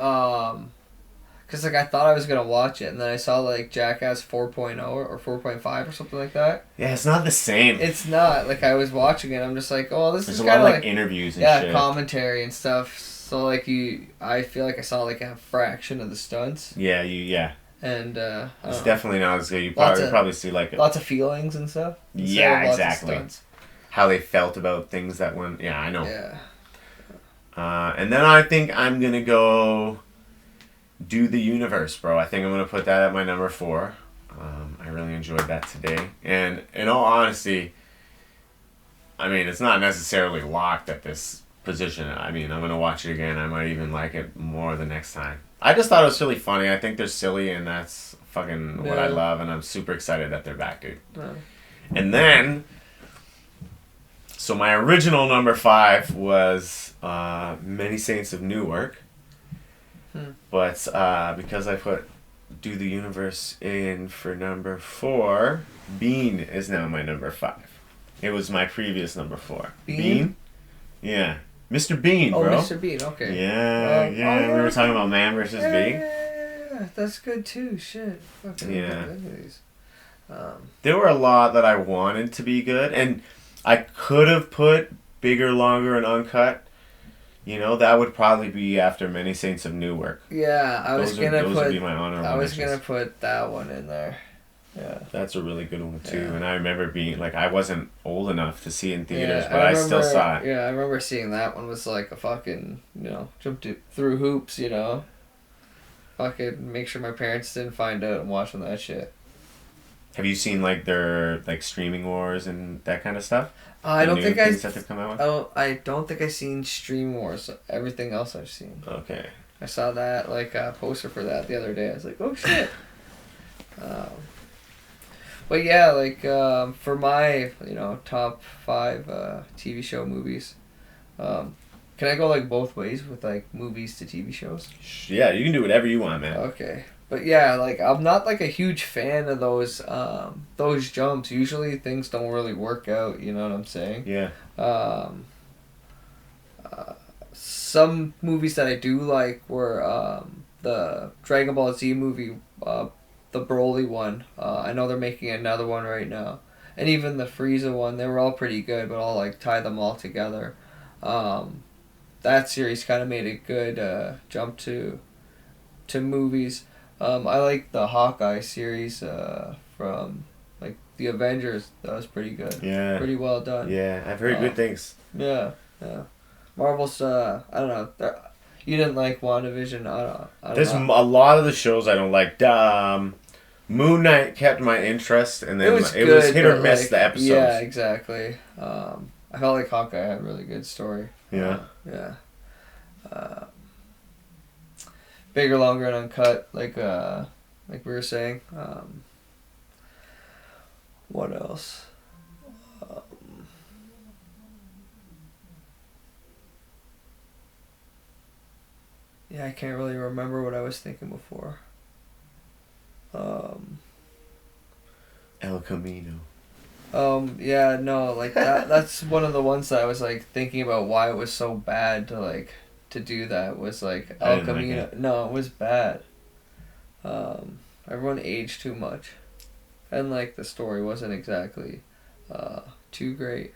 cause like I thought I was gonna watch it, and then I saw like Jackass 4.0 or 4.5 or something like that. Yeah, it's not the same. It's not like I was watching it. I'm just like, oh, this There's is a lot kind of of like interviews and yeah, shit. commentary and stuff. So like I feel like I saw like a fraction of the stunts, Yeah, and I it's don't know, definitely not as good. You Lots probably of- see like lots of feelings and stuff. instead Yeah, of lots of exactly. stunts. how they felt about things that went. Yeah, I know. Yeah. And then I think I'm gonna go Do the Universe, bro. I think I'm gonna put that at my number 4. I really enjoyed that today, and in all honesty, I mean, it's not necessarily locked at this position. I mean, I'm gonna watch it again. I might even like it more the next time. I just thought it was really funny. I think they're silly, and that's fucking what I Yeah. love, and I'm super excited that they're back, dude. Yeah. And then, so my original number 5 was Many Saints of Newark. But because I put Do the Universe in for number 4, Bean is now my number 5. It was my previous number 4. Bean? Yeah. Mr. Bean, Oh, bro. Mr. Bean. Okay. Yeah, Oh, we were talking about Man vs. Yeah, Bee. yeah, that's good too. Shit. Fucking Yeah. look at these. There were a lot that I wanted to be good, and I could have put Bigger, Longer, and Uncut. You know, that would probably be after Many Saints of Newark. Yeah, I was Those gonna would be put. my honorable I was mentions. gonna put that one in there. Yeah. That's a really good one too, Yeah. and I remember being like, I wasn't old enough to see it in theaters, Yeah, but I still saw it. Yeah, I remember seeing that one was like a fucking, jumped through hoops, Fucking make sure my parents didn't find out I'm watching that shit. Have you seen like their like streaming wars and that kind of stuff? I The don't new think things that they've come out with? I don't think I've seen Stream Wars. Everything else I've seen. Okay. I saw that poster for that the other day. I was like, oh shit. But yeah, for my top 5 TV show movies, can I go like both ways with like movies to TV shows? Yeah, you can do whatever you want, man. Okay. But yeah, I'm not like a huge fan of those jumps. Usually things don't really work out, you know what I'm saying? Yeah. Some movies that I do like were the Dragon Ball Z movie, the Broly one. I know they're making another one right now. And even the Frieza one, they were all pretty good, but I'll tie them all together. That series kind of made a good jump to movies. I like the Hawkeye series from the Avengers. That was pretty good. Yeah. Pretty well done. Yeah, I've heard good things. Yeah. Marvel's, I don't know. You didn't like WandaVision. I don't There's know. a lot of the shows I don't like. Moon Knight kept my interest, and then it was hit or but, miss like, the episodes. Yeah, exactly. I felt like Hawkeye had a really good story. Yeah. Yeah. Bigger, longer, and uncut, like we were saying. What else? Yeah, I can't really remember what I was thinking before. El Camino. Yeah, no, like that's one of the ones that I was like thinking about why it was so bad to do that was like I El didn't like Camino. it. No, it was bad. Everyone aged too much. And like the story wasn't exactly too great.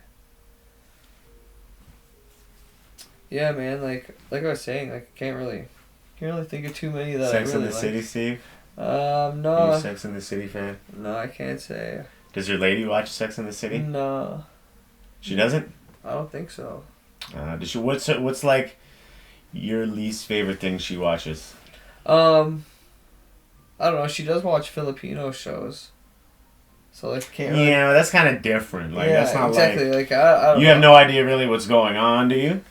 Yeah, man, like I was saying, like I can't really think of too many that Sex I really in the like. City, Steve? Are you No. a Sex in the City fan? No, I can't say. Does your lady watch Sex in the City? No. She doesn't? I don't think so. Does she? What's like your least favorite thing she watches? I don't know. She does watch Filipino shows, so like can't. Really, Yeah, that's kind of different. Like yeah, that's not exactly. like I don't you know. have no idea really what's going on, do you?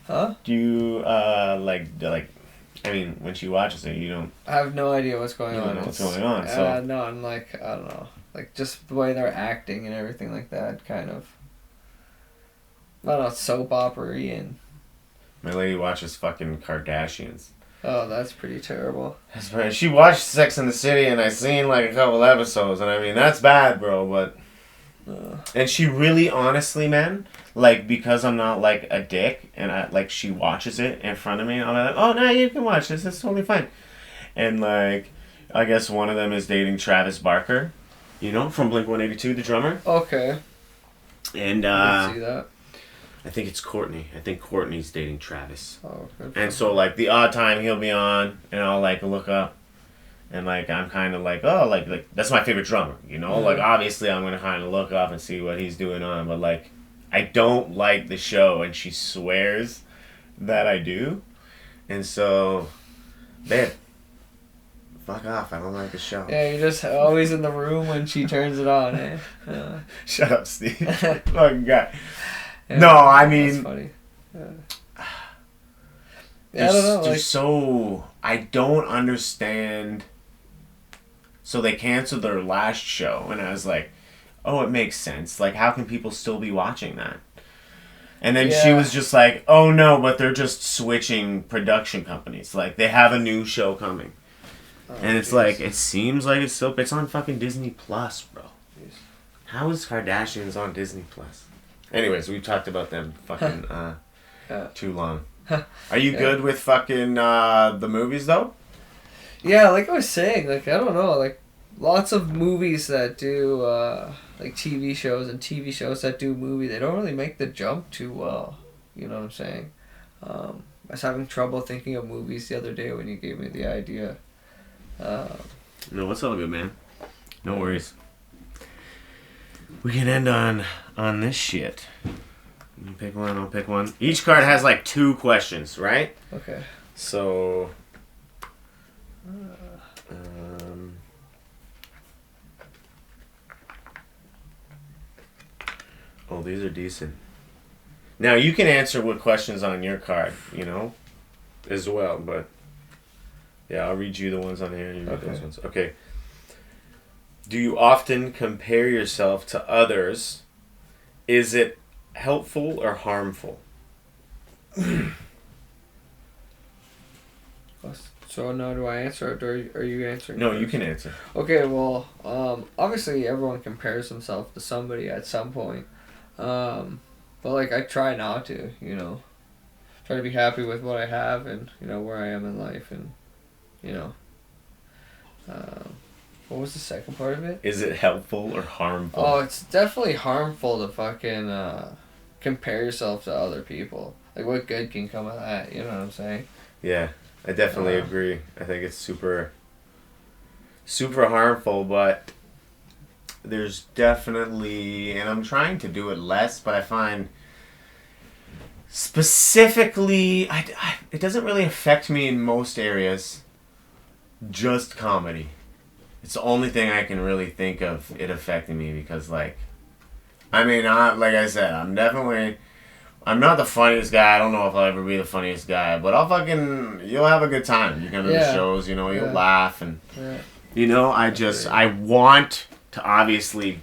Huh? Do you like? I mean, when she watches it, you don't. I have no idea what's going You don't on. know what's It's- going on, so- no, I'm like I don't know, like just the way they're acting and everything like that, kind of. I don't know, soap opera-y and My lady watches fucking Kardashians. oh, that's pretty terrible. That's right. She watched Sex in the City, and I seen like a couple episodes, and I mean that's bad, bro. But and she really, honestly, man, like because I'm not like a dick, and I like she watches it in front of me, and I'm like, oh no, you can watch this. It's totally fine. And like, I guess one of them is dating Travis Barker, you know, from Blink-182, the drummer. Okay. And I can see that. I think it's Courtney. I think Courtney's dating Travis. Oh, good. And so, like, the odd time he'll be on, and I'll, like, look up, and, like, I'm kind of like, oh, like, that's my favorite drummer, you know? Yeah. Like, obviously, I'm going to kind of look up and see what he's doing on, but, like, I don't like the show, and she swears that I do. And so, babe, fuck off. I don't like the show. Yeah, you're just always in the room when she turns it on, eh? Yeah. Shut up, Steve. Fucking guy. Yeah, No, I that's mean... funny. Yeah. They're, I don't know. they're Like, so... I don't understand... So they canceled their last show, and I was like, oh, it makes sense. Like, how can people still be watching that? And then she Yeah. was just like, oh, no, but they're just switching production companies. Like, they have a new show coming. oh, And it's jeez. like, it seems like it's still... It's on fucking Disney Plus, bro. Jeez. How is Kardashians on Disney Plus? Anyways, we've talked about them fucking Yeah. too long. Are you Yeah. good with fucking the movies, though? Yeah, like I was saying, like I don't know, like lots of movies that do like TV shows and TV shows that do movie, they don't really make the jump too well. You know what I'm saying? I was having trouble thinking of movies the other day when you gave me the idea. No, it's all good, man. No worries. We can end on this shit. You pick one, I'll pick one. Each card has like 2 questions, right? Okay. So... oh, these are decent. Now, you can answer what questions on your card, you know, as well, but... yeah, I'll read you the ones on here, and you read those Okay. ones. Okay. Do you often compare yourself to others? Is it helpful or harmful? So now do I answer it or are you answering? No, first? you can answer. Okay, well, obviously everyone compares himself to somebody at some point. But like I try not to, you know. Try to be happy with what I have and, you know, where I am in life and, you know. What was the second part of it? Is it helpful or harmful? Oh, it's definitely harmful to fucking compare yourself to other people. Like what good can come of that, you know what I'm saying? Yeah, I definitely agree. I think it's super harmful, but there's definitely, and I'm trying to do it less, but I find Specifically, it doesn't really affect me in most areas. Just comedy. It's the only thing I can really think of it affecting me because, like, I mean, like I said, I'm not the funniest guy. I don't know if I'll ever be the funniest guy, but you'll have a good time. You come to the shows, you know, you'll laugh and, you know, I want to obviously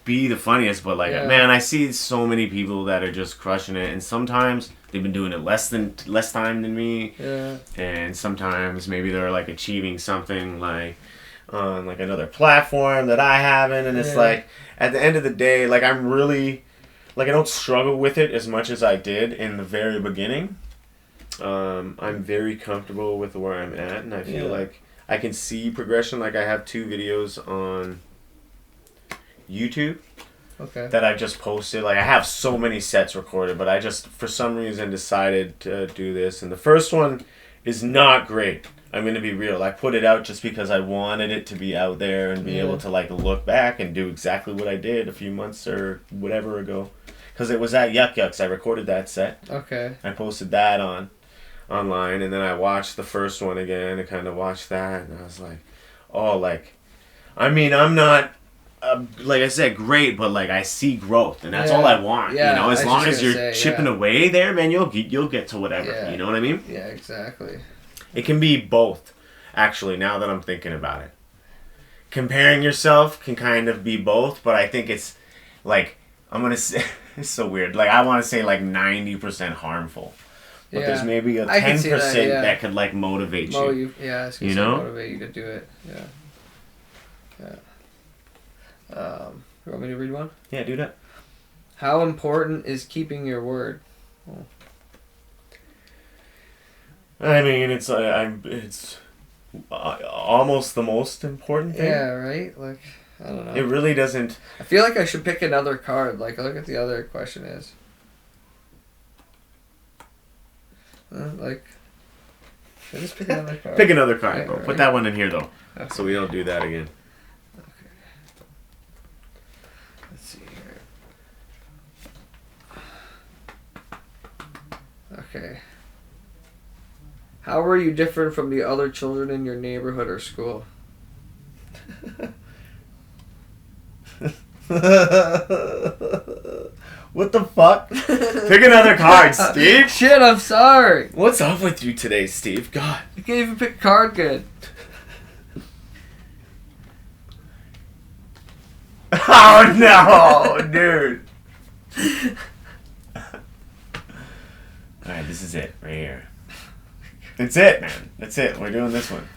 be the funniest, but like, man, I see so many people that are just crushing it, and sometimes they've been doing it less time than me, and sometimes maybe they're like achieving something like on like another platform that I haven't, and it's like at the end of the day, like I'm really like I don't struggle with it as much as I did in the very beginning. I'm very comfortable with where I'm at, and I feel like I can see progression. Like I have 2 videos on YouTube that I just posted. Like I have so many sets recorded, but I just for some reason decided to do this, and the first one is not great. I'm gonna be real. I put it out just because I wanted it to be out there and be able to like look back and do exactly what I did a few months or whatever ago, because it was at Yuck Yucks. I recorded that set. I posted that online, and then I watched the first one again and kind of watched that, and I was like, oh, like, I mean, I'm not like I said, great, but like I see growth, and that's all I want. You know, as long as you're chipping away there, man, you'll get to whatever. You know what I mean? Yeah, exactly. It can be both, actually. Now that I'm thinking about it, comparing yourself can kind of be both, but I think it's like I'm gonna say it's so weird. Like I want to say like 90% harmful, but there's maybe a 10% that could like motivate you. You know, motivate you to do it. You want me to read one? Yeah, do that. How important is keeping your word? Oh. I mean, it's almost the most important thing. Yeah, right? Like, I don't know. It really doesn't... I feel like I should pick another card. Like, look at the other question is. Like, should I just pick another card? Pick another card, bro. Right. Put that one in here, though. Okay. So we don't do that again. Okay. Let's see here. Okay. How were you different from the other children in your neighborhood or school? What the fuck? Pick another card, Steve. Shit, I'm sorry. What's up with you today, Steve? God. You can't even pick a card good. Oh no, dude. Alright, this is it, right here. That's it, man. That's it. We're doing this one.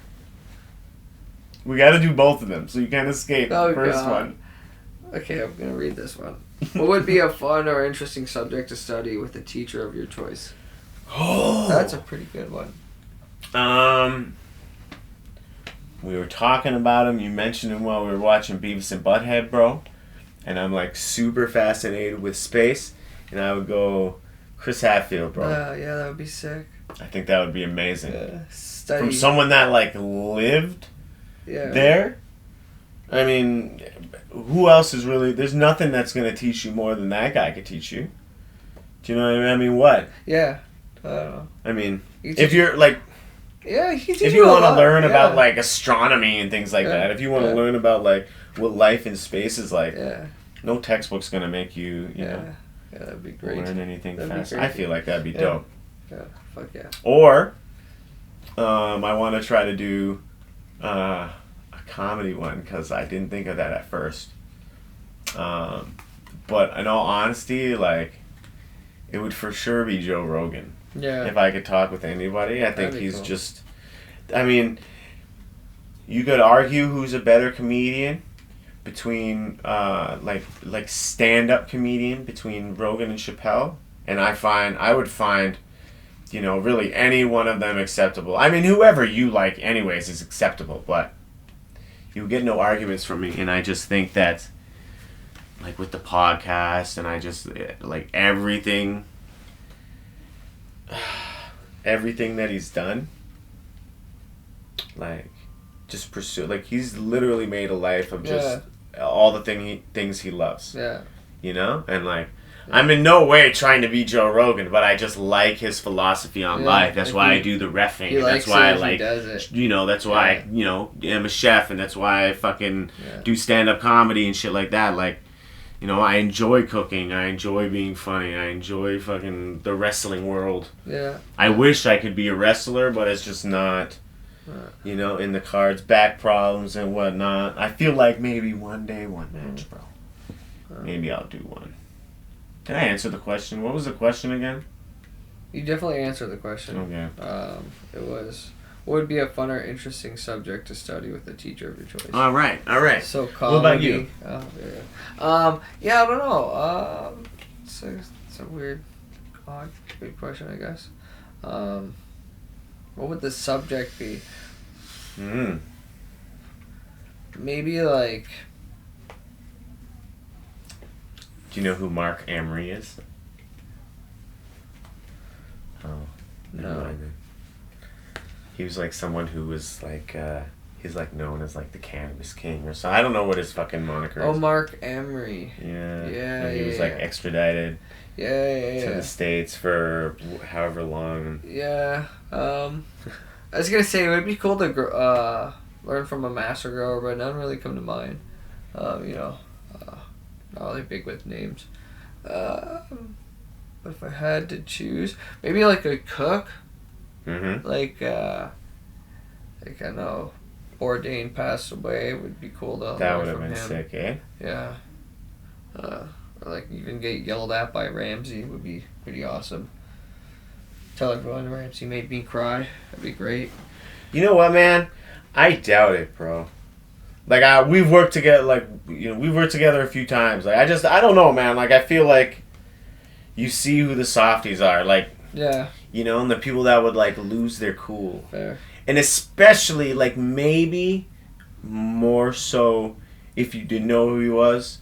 We gotta do both of them, so you can't escape the first one. Okay, I'm gonna read this one. What would be a fun or interesting subject to study with a teacher of your choice? Oh! That's a pretty good one. We were talking about him. You mentioned him while we were watching Beavis and Butthead, bro. And I'm like super fascinated with space. And I would go Chris Hadfield, bro. Yeah, that would be sick. I think that would be amazing. Study. From someone that like lived there. I mean, who else is really... There's nothing that's going to teach you more than that guy could teach you. Do you know what I mean? I mean, what? Yeah. I don't know. I mean, if you're like... Yeah, he teaches if you want to learn about like astronomy and things like that, if you want to learn about like what life in space is like, no textbook's going to make you, you know, that'd be great. learn anything fast. I feel like that'd be dope. Yeah, fuck yeah. Or, I want to try to do a comedy one because I didn't think of that at first. But in all honesty, like, it would for sure be Joe Rogan. Yeah. If I could talk with anybody, I think he's cool. Just... I mean, you could argue who's a better comedian between, like stand-up comedian between Rogan and Chappelle. And I would find, you know, really any one of them acceptable. I mean, whoever you like anyways is acceptable, but you get no arguments from me. And I just think that, like, with the podcast and I just, like, everything that he's done, like, just pursue, like, he's literally made a life of just all the things he loves. Yeah. You know? And, like, I'm in no way trying to be Joe Rogan, but I just like his philosophy on life. That's why I do the reffing. And that's why I like, that's why I, am a chef, and that's why I fucking do stand-up comedy and shit like that. Like, I enjoy cooking. I enjoy being funny. I enjoy fucking the wrestling world. Yeah. I wish I could be a wrestler, but it's just not, in the cards. Back problems and whatnot. I feel like maybe one day, one match, bro. Maybe I'll do one. Can I answer the question? What was the question again? You definitely answered the question. Okay. It was, what would be a fun or interesting subject to study with a teacher of your choice? All right. So comedy. What about you? I don't know. It's a weird, big question, I guess. What would the subject be? Maybe like... Do you know who Mark Amory is? Oh, no. He was like someone who was like, he's like known as like the Cannabis King or so. I don't know what his fucking moniker is. Oh, Mark Amory. Yeah. And he was like extradited. To the States for however long. Yeah. I was gonna say it would be cool to learn from a master grower, but none really come to mind. Not really big with names. But if I had to choose, maybe like a cook. Mm-hmm. Like I know Bourdain passed away. It would be cool to that learn would have from been him. sick, eh? Yeah. Or like even get yelled at by Ramsey would be pretty awesome. Tell everyone Ramsey made me cry. That'd be great. You know what, man? I doubt it, bro. Like we've worked together. We've worked together a few times. Like I don't know, man. Like I feel like you see who the softies are. Like and the people that would like lose their cool. Fair. And especially like maybe more so if you didn't know who he was,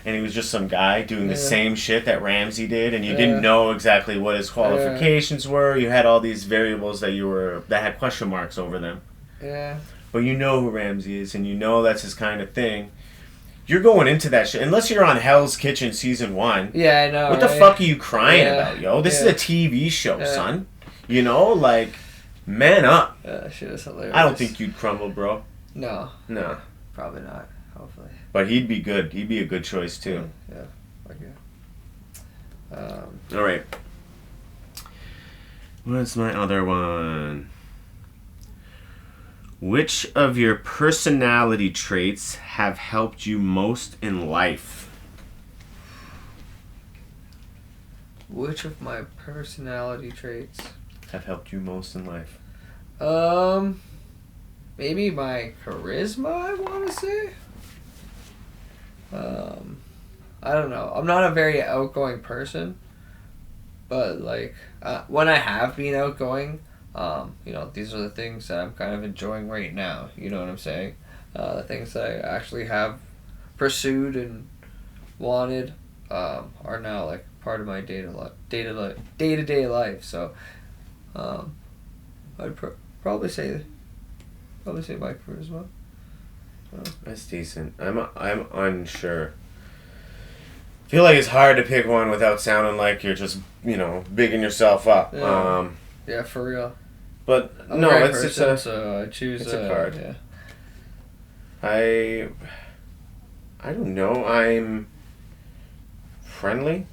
and he was just some guy doing the same shit that Ramsey did, and you didn't know exactly what his qualifications were. You had all these variables that had question marks over them. Yeah. But you know who Ramsey is, and you know that's his kind of thing. You're going into that shit, unless you're on Hell's Kitchen Season 1. Yeah, I know, What the fuck are you crying about, yo? This is a TV show, son. Like, man up. Yeah, that shit is hilarious. I don't think you'd crumble, bro. No. No. Probably not, hopefully. But he'd be good. He'd be a good choice, too. Yeah. Okay. All right. What's my other one? Which of your personality traits have helped you most in life? Which of my personality traits have helped you most in life? Maybe my charisma, I want to say. I don't know. I'm not a very outgoing person, but like when I have been outgoing, these are the things that I'm kind of enjoying right now. You know what I'm saying? The things that I actually have pursued and wanted are now like part of my day-to-day life. So I'd probably say my charisma. That's decent. I'm unsure. I feel like it's hard to pick one without sounding like you're just bigging yourself up. Yeah, for real. But I'm no, it's person, so I choose. It's a card. Yeah. I don't know. I'm friendly.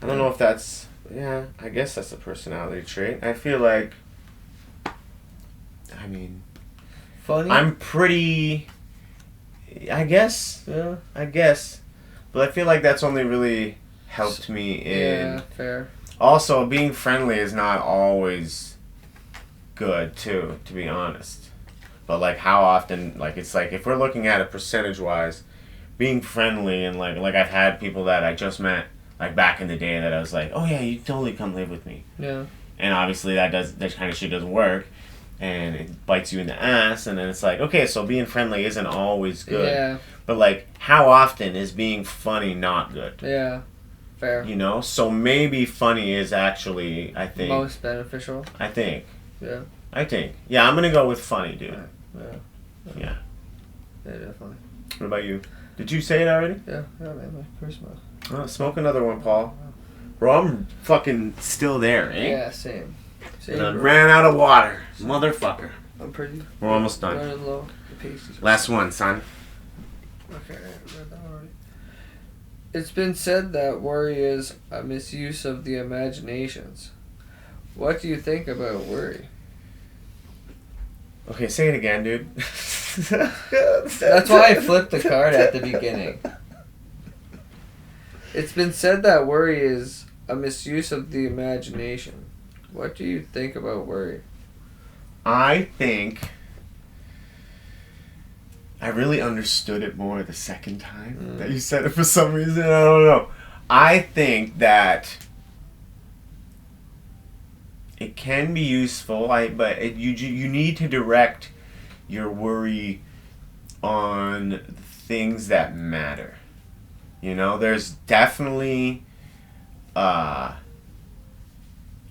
I don't know if that's I guess that's a personality trait. I feel like. Funny. I'm pretty. I guess. Yeah. I guess, but I feel like that's only really helped me in. Yeah, fair. Also, being friendly is not always good too, to be honest. But like how often, like it's like if we're looking at it percentage wise, being friendly and like I've had people that I just met like back in the day that I was like, oh yeah, you totally come live with me. Yeah. And obviously that kind of shit doesn't work, and it bites you in the ass, and then it's like, okay, so being friendly isn't always good. Yeah. But like how often is being funny not good? Yeah. Fair. So maybe funny is actually, I think, most beneficial. I think. Yeah. Yeah, I'm gonna go with funny, dude. Yeah. Yeah. Yeah, definitely. What about you? Did you say it already? Yeah, man, like Christmas. Oh, smoke another one, Paul. Bro, I'm fucking still there, eh? Yeah, same. And I Bro. ran out of water. Motherfucker. I'm pretty. We're almost done. Running low. The pace is Last one, son. Okay, I read that already. It's been said that worry is a misuse of the imaginations. What do you think about worry? Okay, say it again, dude. That's why I flipped the card at the beginning. It's been said that worry is a misuse of the imagination. What do you think about worry? I think I really understood it more the second time that you said it for some reason. I don't know. I think that it can be useful, you need to direct your worry on things that matter. You know, there's definitely a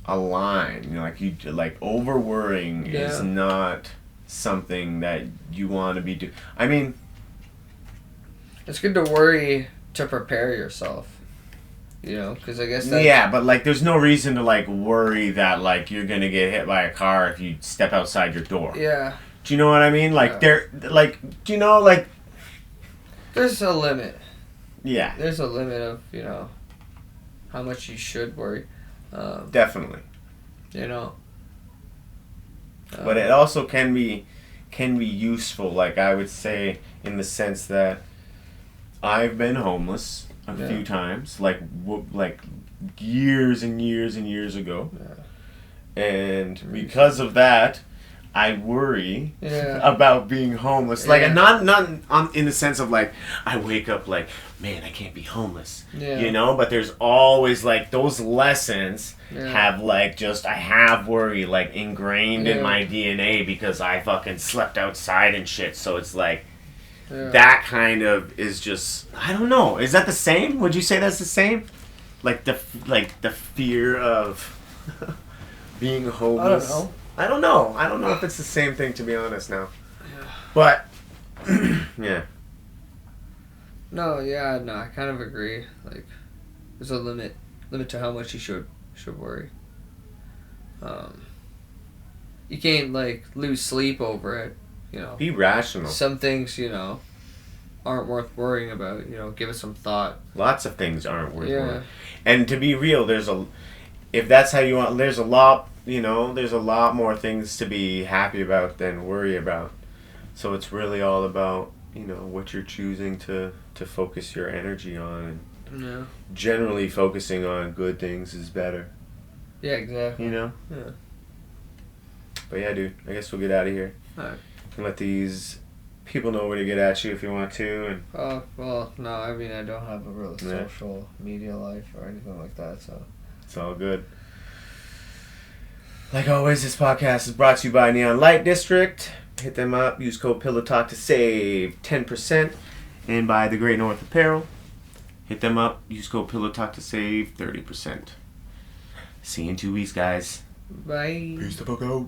line. You know, like over worrying is not something that you want to be doing. I mean, it's good to worry to prepare yourself. You know, because I guess that's... Yeah, but like, there's no reason to like worry that like you're gonna get hit by a car if you step outside your door. Yeah. Do you know what I mean? Like do you know, like, there's a limit. Yeah. There's a limit of, you know, how much you should worry. Definitely. You know. But it also can be useful, like I would say, in the sense that I've been homeless a few times, like years and years and years ago. Yeah. And because of that, I worry about being homeless. Like, and not in the sense of like, I wake up like, man, I can't be homeless. Yeah. You know, but there's always like those lessons have like just, I have worry like ingrained in my DNA because I fucking slept outside and shit. So it's like, that kind of is just, I don't know. Is that the same? Would you say that's the same? Like the fear of being homeless? I don't know. I don't know if it's the same thing, to be honest now. Yeah. But, yeah. No, I kind of agree. Like, there's a limit to how much you should worry. You can't like lose sleep over it. You know. Be rational. Some things, you know, aren't worth worrying about. You know, give it some thought. Lots of things aren't worth worrying. And to be real, if that's how you want, there's a lot more things to be happy about than worry about. So it's really all about, you know, what you're choosing to focus your energy on. And generally focusing on good things is better. Yeah, exactly. You know? Yeah. But yeah, dude, I guess we'll get out of here. Alright. And let these people know where to get at you if you want to. And well, no, I mean, I don't have a real social media life or anything like that, so. It's all good. Like always, this podcast is brought to you by Neon Light District. Hit them up. Use code PillowTalk to save 10%. And by The Great North Apparel. Hit them up. Use code PillowTalk to save 30%. See you in 2 weeks, guys. Bye. Peace the fuck out.